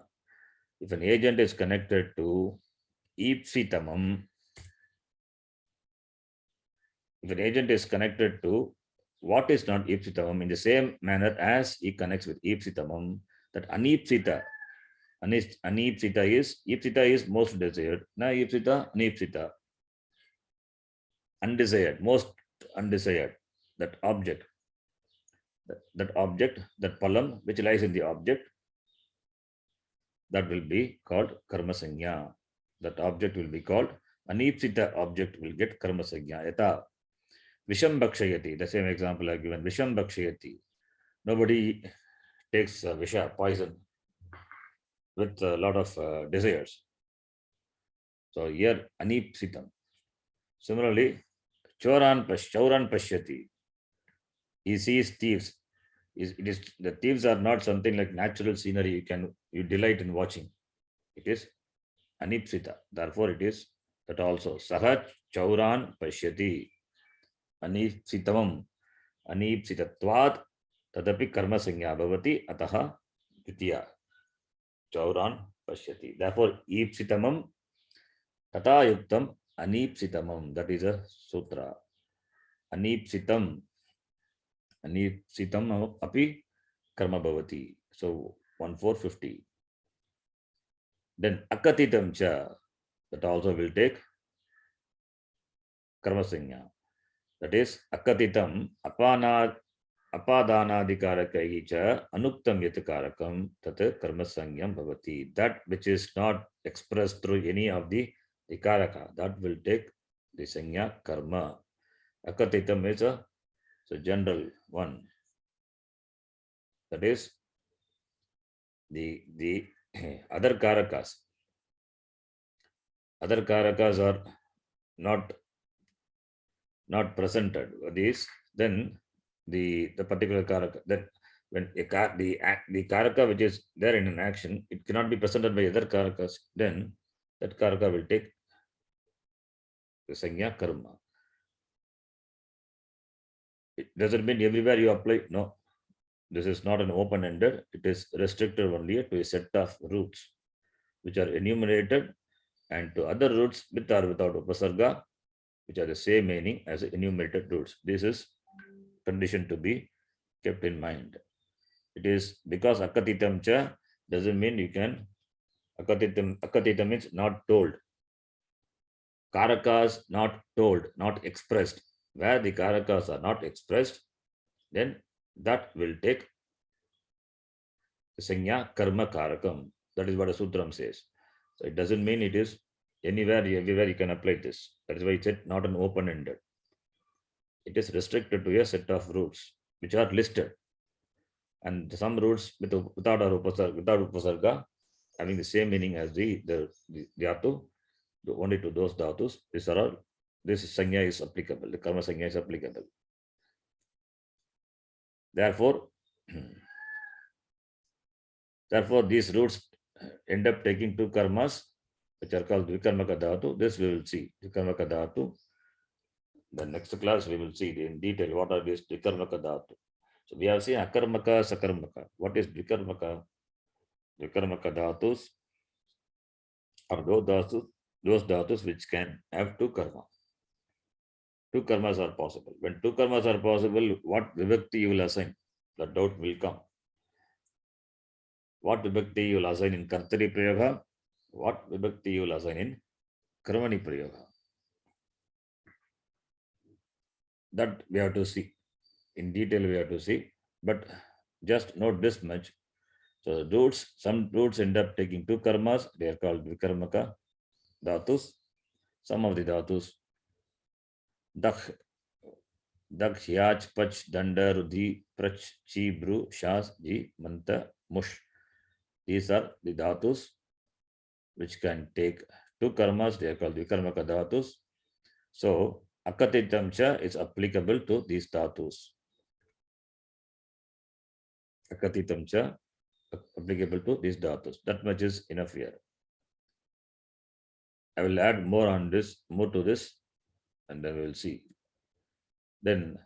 If an agent is connected to ipsitamam, if an agent is connected to what is not ipsitamam, in the same manner as he connects with ipsitamam, that anipsita is most desired. Na ipsita, anipsita, undesired, most undesired. That object, that palam which lies in the object, that will be called karma sanya. That object will be called anipsita object will get karma sanya. Yata Visham Bhakshayati, the same example I given. Visham Bhakshayati. Nobody takes Visha, poison, with a lot of desires. So here Anipsitam. Similarly, Chauran Pashyati. He sees thieves. The thieves are not something like natural scenery you delight in watching. It is Anipsita. Therefore, it is that also. Saha Chauran Pashyati. Anipsitamam. Anipsitatvat tadapi karma sanya bhavati ataha ditya. Chauran pashyati. Therefore, ipsitamam tata yuktam anipsitamam. That is a sutra. Anipsitam api karma bhavati. So 1450. Then akatitam cha, that also will take karma sanya. That is akatitam apadanadikarakaihi cha anuktam yatakarakam tat karma sanyam bhavati. That which is not expressed through any of the karaka, that will take the sanya karma. Akatitam is a general one. That is the other karakas. Other karakas are not presented. These then the particular karaka, that when the karaka which is there in an action, it cannot be presented by other karakas, then that karaka will take the sanya karma. It doesn't mean everywhere you apply. No, this is not an open-ended. It is restricted only to a set of roots which are enumerated, and to other roots with or without upasarga, which are the same meaning as enumerated roots. This is condition to be kept in mind. It is because akatitam cha doesn't mean you can. Akatitam means not told. Karakas not told, not expressed. Where the karakas are not expressed, then that will take sanya karma karakam. That is what a sutram says. So it doesn't mean it is anywhere, everywhere you can apply this. That is why it said not an open-ended. It is restricted to a set of roots which are listed. And some roots without upasarga having the same meaning as the dhatu, only to those dhatus. These are all, this sanya is applicable, the karma sanya is applicable. Therefore, these roots end up taking two karmas, which are called vikarmaka dhatu. This we will see, vikarmaka dhatu. The next class we will see in detail what are these vikarmaka dhatu. So we have seen akarmaka, sakarmaka. What is vikarmaka? Vikarmaka dhatus are those dhatus which can have two karma. Two karmas are possible. When two karmas are possible, what vibhakti you will assign? The doubt will come. What vibhakti you will assign in kartari prayoga? What vibhakti you will assign in karmani prayoga? That we have to see. In detail we have to see. But just note this much. So roots, some roots end up taking two karmas. They are called vikarmaka dhatus. Some of the dhatus, dakh, yach, pach, danda, rudhi, prach, chi, bru, shas, ji, manta, mush. These are the dhatus which can take two karmas. They are called vikarmaka dhatus. So akatitam cha is applicable to these dhatus. Akatitam cha applicable to these dhatus. That much is enough here. I will add more on this, more to this, and then we will see. Then,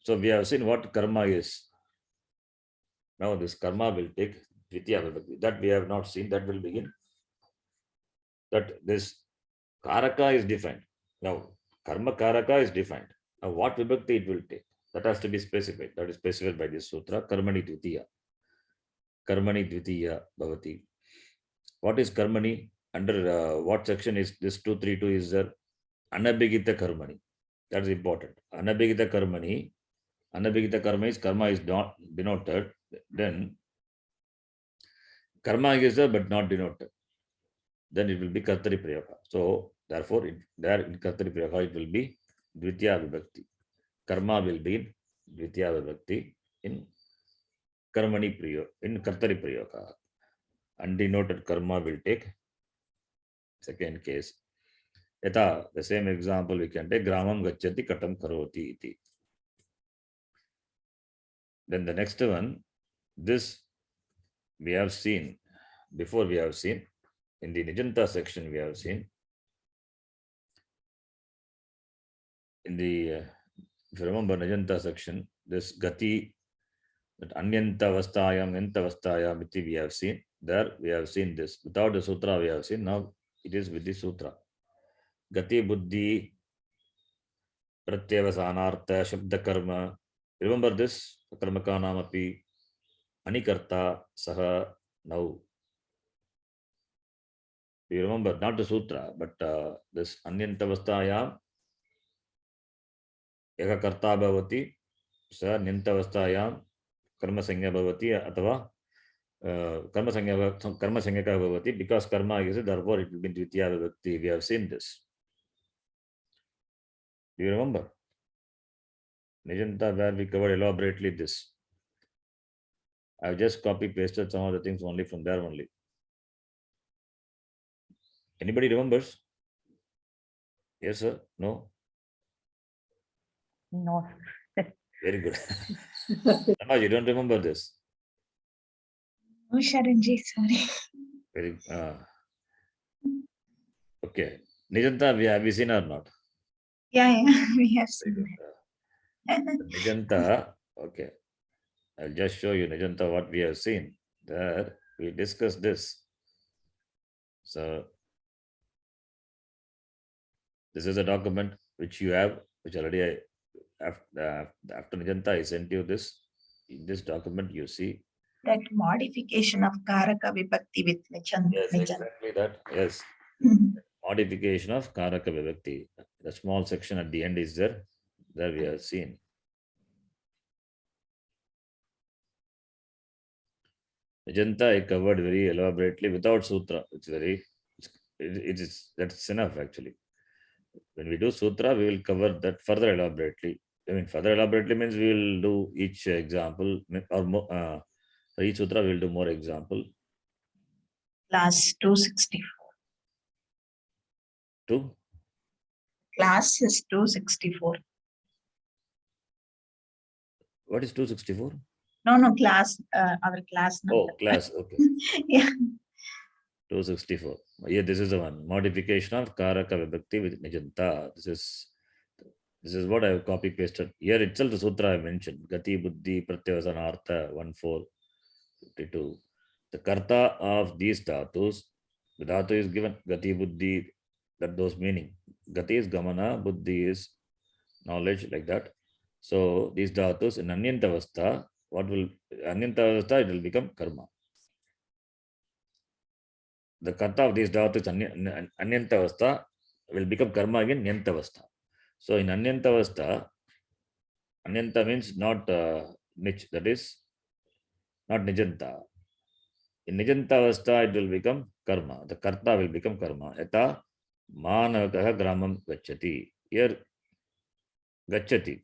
so we have seen what karma is. Now this karma will take Dvitiya Vibhakti. That we have not seen, that will begin. That this Karaka is defined. Now, karma Karaka is defined. Now, what Vibhakti it will take? That has to be specified. That is specified by this sutra, Karmani Dvitiya. Karmani Dvitiya Bhavati. What is Karmani? Under what section is this 232 is there? Anabhigita Karmani. That is important. Anabhigita Karmani. Anabhigita karma is not denoted. Then karma is there but not denoted. Then it will be Kartari Prayoga. So therefore, there in Kartari Prayoga it will be Dvitiya Vibhakti. Karma will be in Dvitiya Vibhakti in Karmani Prayoga, in Kartari Prayoga. Undenoted karma will take second case. Yatha, the same example we can take Gramam Gacchati Katam Karoti iti. Then the next one, this we have seen, before we have seen, in the Nijanta section we have seen, in the, if you remember Nijanta section, this Gati, that Anyanta Vastayam, Yantavastayam, iti we have seen, there we have seen this, without the sutra we have seen, now it is with the sutra. Gati Buddhi, Pratyavasanartha, Shabda Karma, remember this, Karmakanam api, Anikarta, Saha, now. You remember, not the sutra, but this Anyantavastayam, Eka Karta Bhavati, Sa Nyantavastayam, Karma Sangya Bhavati, Atava Karma Sangya Bhavati, because karma is it, therefore it will be Dvitiya Vibhakti. We have seen this. Do you remember? Nijanta, where we covered elaborately this. I have just copy pasted some of the things only from there only. Anybody remembers? Yes, sir? No? No. Very good. No, you don't remember this. No, Sharanji, sorry. Very okay. Nijanta, have you seen or not? Yeah, we have seen that. Nijanta, okay. I'll just show you Nijanta what we have seen. There we discussed this. So this is a document which you have, which already after Nijanta I sent you this. In this document you see. That modification of Karaka Vibhakti with Nijan. Yes, exactly that. Yes. Modification of Karaka Vibhakti. The small section at the end is there. There we have seen. Ajanta I covered very elaborately without sutra. It is that's enough actually. When we do sutra, we will cover that further elaborately. I mean, further elaborately means we will do each example or for each sutra we will do more example. Class 264. Two. Class is 264. What is 264? No, class, our class Oh, number. class. Okay. Yeah. 264. Yeah, this is the one. Modification of Karaka Vibhakti with Nijanta. This is what I have copy pasted. Here itself the sutra I mentioned. Gati Buddhi Pratyavasanartha 1452. The karta of these dhatus, the dhatu is given Gati Buddhi, that those meaning. Gati is Gamana, Buddhi is knowledge, like that. So these dhatus in Anyantavastha, Anyantavastha, it will become karma. The karta of these dhatus Anyantavastha will become karma again Nyantavastha. So in Anyantavastha, Anyanta means not Nich, that is not Nijanta. In Nijantavastha, it will become karma. The karta will become karma. Yata manavakaha gramam gacchati. Here, gacchati.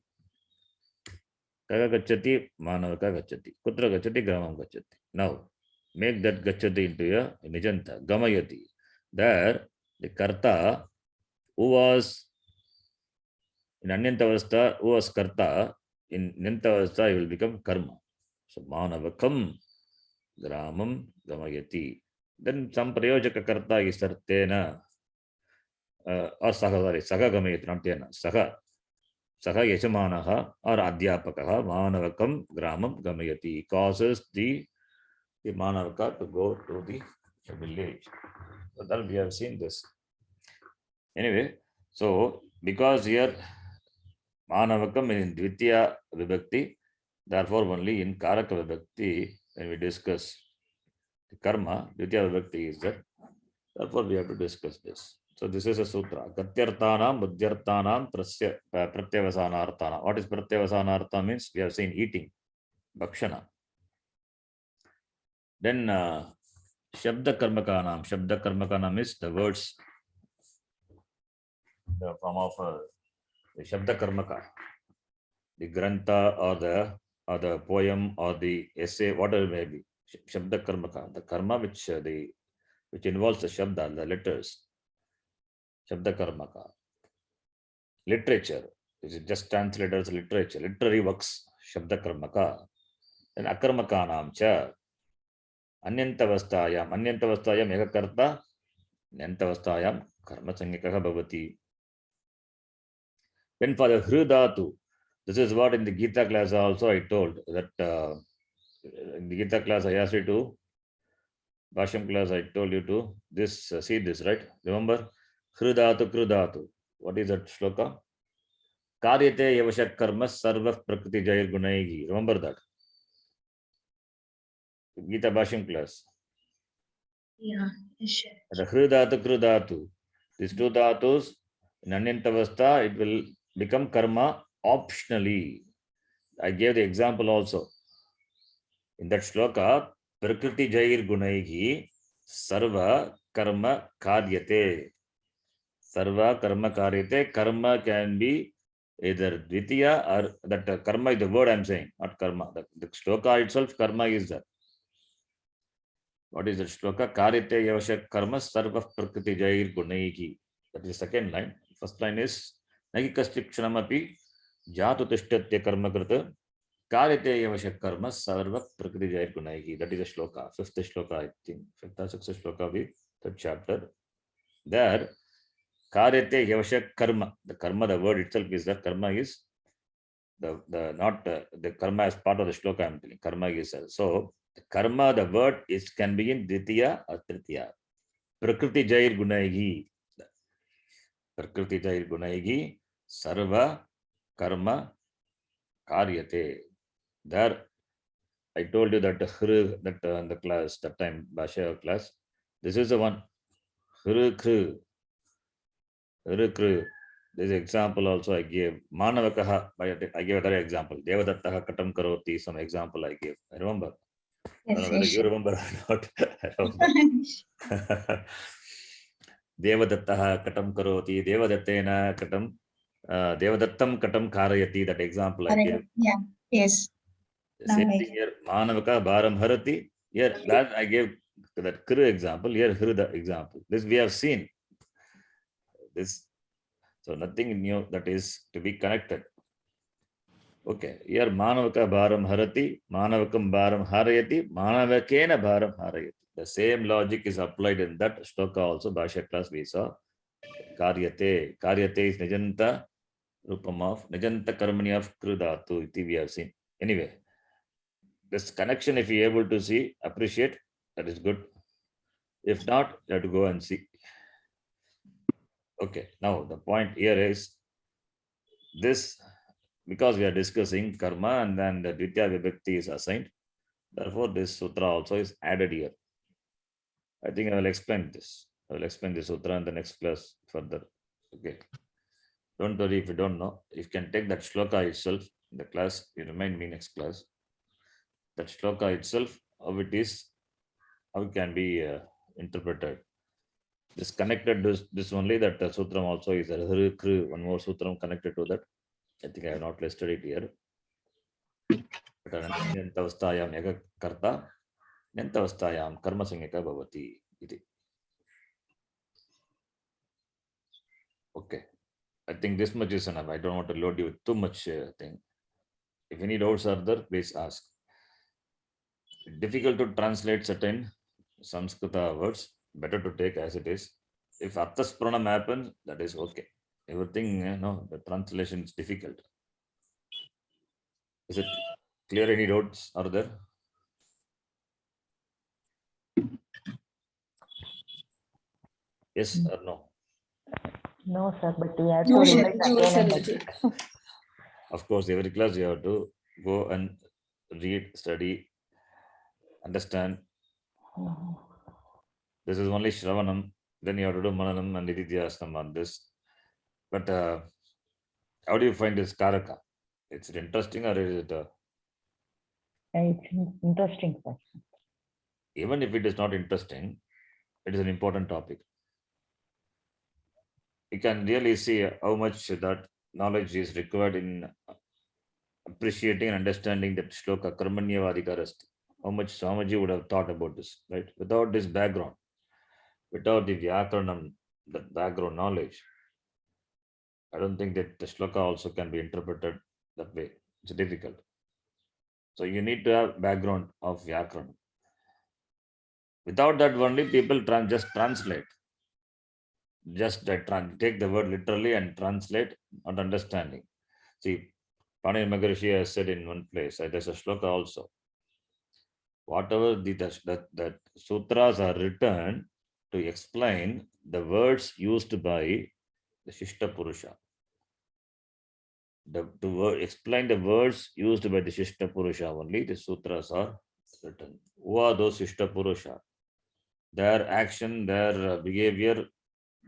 Kaga gacchati, manavaka gacchati. Kutra gacchati, gramam gacchati. Now, make that gacchati into a Nijanta, gamayati. There, the karta who was in Anyantavastha, who was karta, in Nyantavastha, he will become karma. So, manavakam gramam gamayati. Then some prayojaka karta is sartena or saha, saga gamayati, not tena, saha. Saha yajamanaha or adhyapakaha manavakam gramam gamayati. Causes the manavaka to go to the village. So that we have seen this. Anyway, so because here manavakam in Dvitiya Vibhakti, therefore only in Karaka Vibhakti, when we discuss the karma, Dvitiya Vibhakti is there. Therefore, we have to discuss this. So this is a sutra. Gatyarthanam, buddhyarthanam, pratyavasanarthanam. What is pratyavasanartha means? We have seen eating, bhakshana. Then shabda karmakanam. Shabda karmakanam is the words, the form of the shabda karmaka. The grantha or the poem or the essay, whatever it may be. Shabda karmaka. The karma which involves the shabda, the letters. Shabda karmaka. Literature, which is just translated as literature, literary works, Shabda Karmaka. Then Akarmakanam cha, Anyantavastayam eka karta, Nyantavastayam karma sangikaha bhavati. Then for the Hrudatu, this is what in the Gita class also I told that in the Gita class I asked you to, Bhashyam class I told you to, this see this, right? Remember? Hrudatu Krudatu. What is that shloka? Karyate yavashak karma sarva prakriti jair gunaigi. Remember that? Gita Bhashyam class. Yeah, sure. The Hrudatu Krudatu. These two dhatus, in Anyantavastha, it will become karma optionally. I gave the example also. In that shloka, prakriti jair gunaigi sarva karma karyate. Sarva karma karyate. Karma can be either dvitiya or that karma is the word I am saying, not karma. The shloka itself, karma is there. What is the shloka? Karyate yavashak karma sarva prakriti jair gunaiki. That is the second line. First line is nagikastikshanapi jatu tishtatya karma krita karyate yavashak karma sarva prakriti jair gunaiki. That is the shloka. Fifth shloka, I think. Fifth or sixth shloka of the third chapter. There, karyate yavashak karma. The karma, the word itself is that karma is the karma is part of the shloka. I'm telling karma is so the karma. The word is can be in Ditya or Tritiya. Prakriti Jair Gunaihi. Prakriti Jair Gunaihi. Sarva karma karyate. There, I told you that that in the class that time Bhasha class. This is the one. Kru. This example also I gave. Manavakaha, I gave another example. Devadattaha katam karoti, some example I gave. I remember. I don't Yes, know whether yes, you remember or not. I don't know. Devadattaha katam karoti, Devadattena katam, Devadattam katam karayati, that example I gave. Yeah, yes. The Now same I thing here, Manavaka Bharam Harati. Here, that I gave that Kru example. Here, Hruda example. This we have seen. This. So nothing new that is to be connected. Okay, here Manavaka Bharam Harati, Manavakam Bharam Harayati, Manavakena Bharam Harayati. The same logic is applied in that shloka also, Bhashya class we saw. Karyate. Karyate is Nijanta Rupam of Nijanta Karmani of Krudatu, iti we have seen. Anyway, this connection, if you're able to see, appreciate, that is good. If not, you have to go and see. Okay, now the point here is this, because we are discussing karma and then the Dvitya Vibhakti is assigned. Therefore, this sutra also is added here. I think I will explain this. I will explain this sutra in the next class further. Okay. Don't worry if you don't know. You can take that shloka itself in the class. You remind me next class. That shloka itself, how it is, how it can be interpreted. This connected this only, that sutram also is a one more sutram connected to that. I think I have not listed it here. Nantavastayam yaga karta, Nantavastayam karma sangika bhavati. Okay. I think this much is enough. I don't want to load you with too much thing. If any doubts are there, please ask. Difficult to translate certain Sanskrita words. Better to take as it is. If Arthaspranam happens, that is okay. Everything, the translation is difficult. Is it clear? Any doubts are there? Yes or no? No, sir, but we have No, to sir. revise again and again. Of course, every class you have to go and read, study, understand. Mhm. This is only Shravanam. Then you have to do Mananam and Nididhyastam on this. But how do you find this Karaka? Is it interesting or is it, It's interesting, sir. even if it is not interesting, it is an important topic. You can really see how much that knowledge is required in appreciating and understanding that shloka Karmanyavadikarasti. How much Swamiji would have thought about this, right? Without this background, without the Vyakaranam, that background knowledge, I don't think that the shloka also can be interpreted that way. It's difficult. So you need to have background of Vyakaranam. Without that, only people just translate. Just take the word literally and translate, not understanding. See, Panini Maharishi has said in one place, there's a shloka also. Whatever that sutras are written to explain the words used by the Shishta Purusha. Explain the words used by the Shishta Purusha only, the sutras are written. Who are those Shishta Purusha? Their action, their behavior,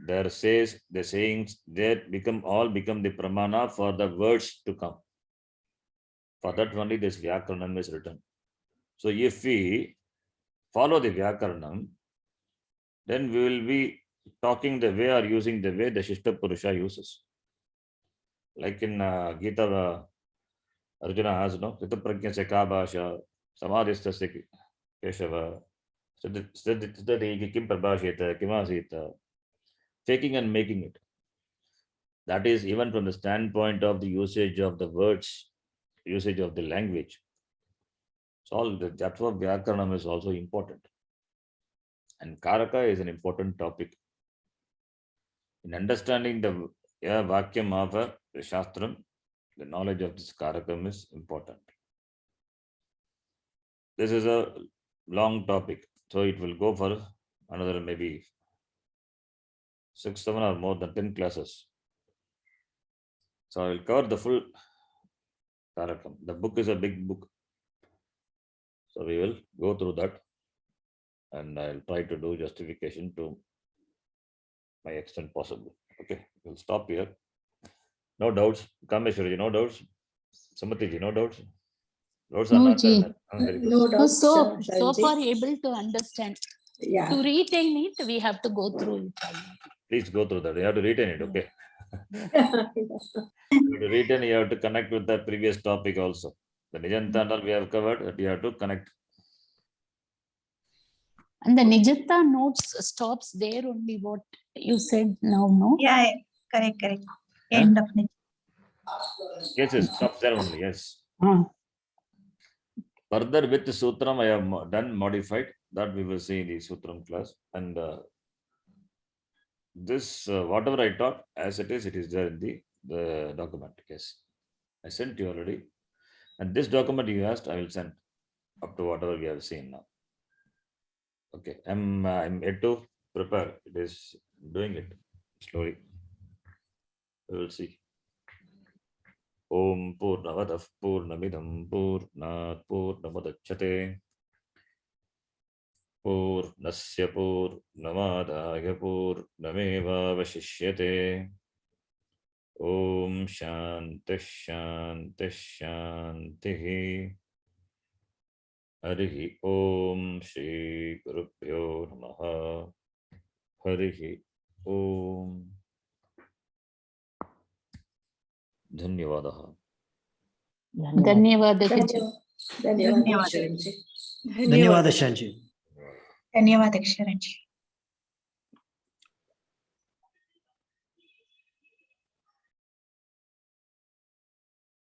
their says, the sayings, they all become the pramana for the words to come. For that only this Vyakaranam is written. So if we follow the Vyakaranam, then we will be talking the way or using the way the Shishta Purusha uses. Like in Gita, Arjuna has no Ritaprajna se ka bhasha, Samadhista se Keshava, Siddhati kim prabhasheta, kimasita, faking and making it. That is even from the standpoint of the usage of the words, usage of the language. So all the Jatva Vyakaranam is also important. And Karaka is an important topic. In understanding the Vakyam of a Shastram, The knowledge of this karakam is important. This is a long topic, so it will go for another maybe 6, 7 or more than 10 classes. So I will cover the full karakam. The book is a big book. So we will go through that, and I'll try to do justification to my extent possible. Okay, we'll stop here. No doubts. Kameshwari, no doubts. Samatiji, no doubts. Doubts are No, not Ji. there. Very good. No doubts, So Sharanji. far able to understand. Yeah. To retain it, we have to go through it. Please go through that. You have to retain it. Okay. You have to retain. You have to connect with the previous topic also. The Nijanta and all we have covered. That you have to connect. And the Nijatta notes stops there only, what you said now, no? Yeah, correct. End of it. Yes, yes. Stop there only. Yes. Ah. Further with the Sutram, I have done modified. That we will see in the Sutram class. And this, whatever I taught, as it is there in the document. Yes. I sent you already. And this document you asked, I will send up to whatever we have seen now. Okay. I'm yet to prepare. It is doing it slowly. We will see. Om Purnavadah Purnamidam Purnat Purnamadachyate Purnasya Purnamadaya Purnameva Vashishyate. Om Shanti Shanti Shanti. Harihi Om Shri Gurubhyo Namaha. Harihi Om. Dhanyavadaha. Dhanyavada. ಧನ್ಯವಾದ ಧನ್ಯವಾದ Sharanji. ಧನ್ಯವಾದ ಶಂಜಿ. ಧನ್ಯವಾದ Sharanji.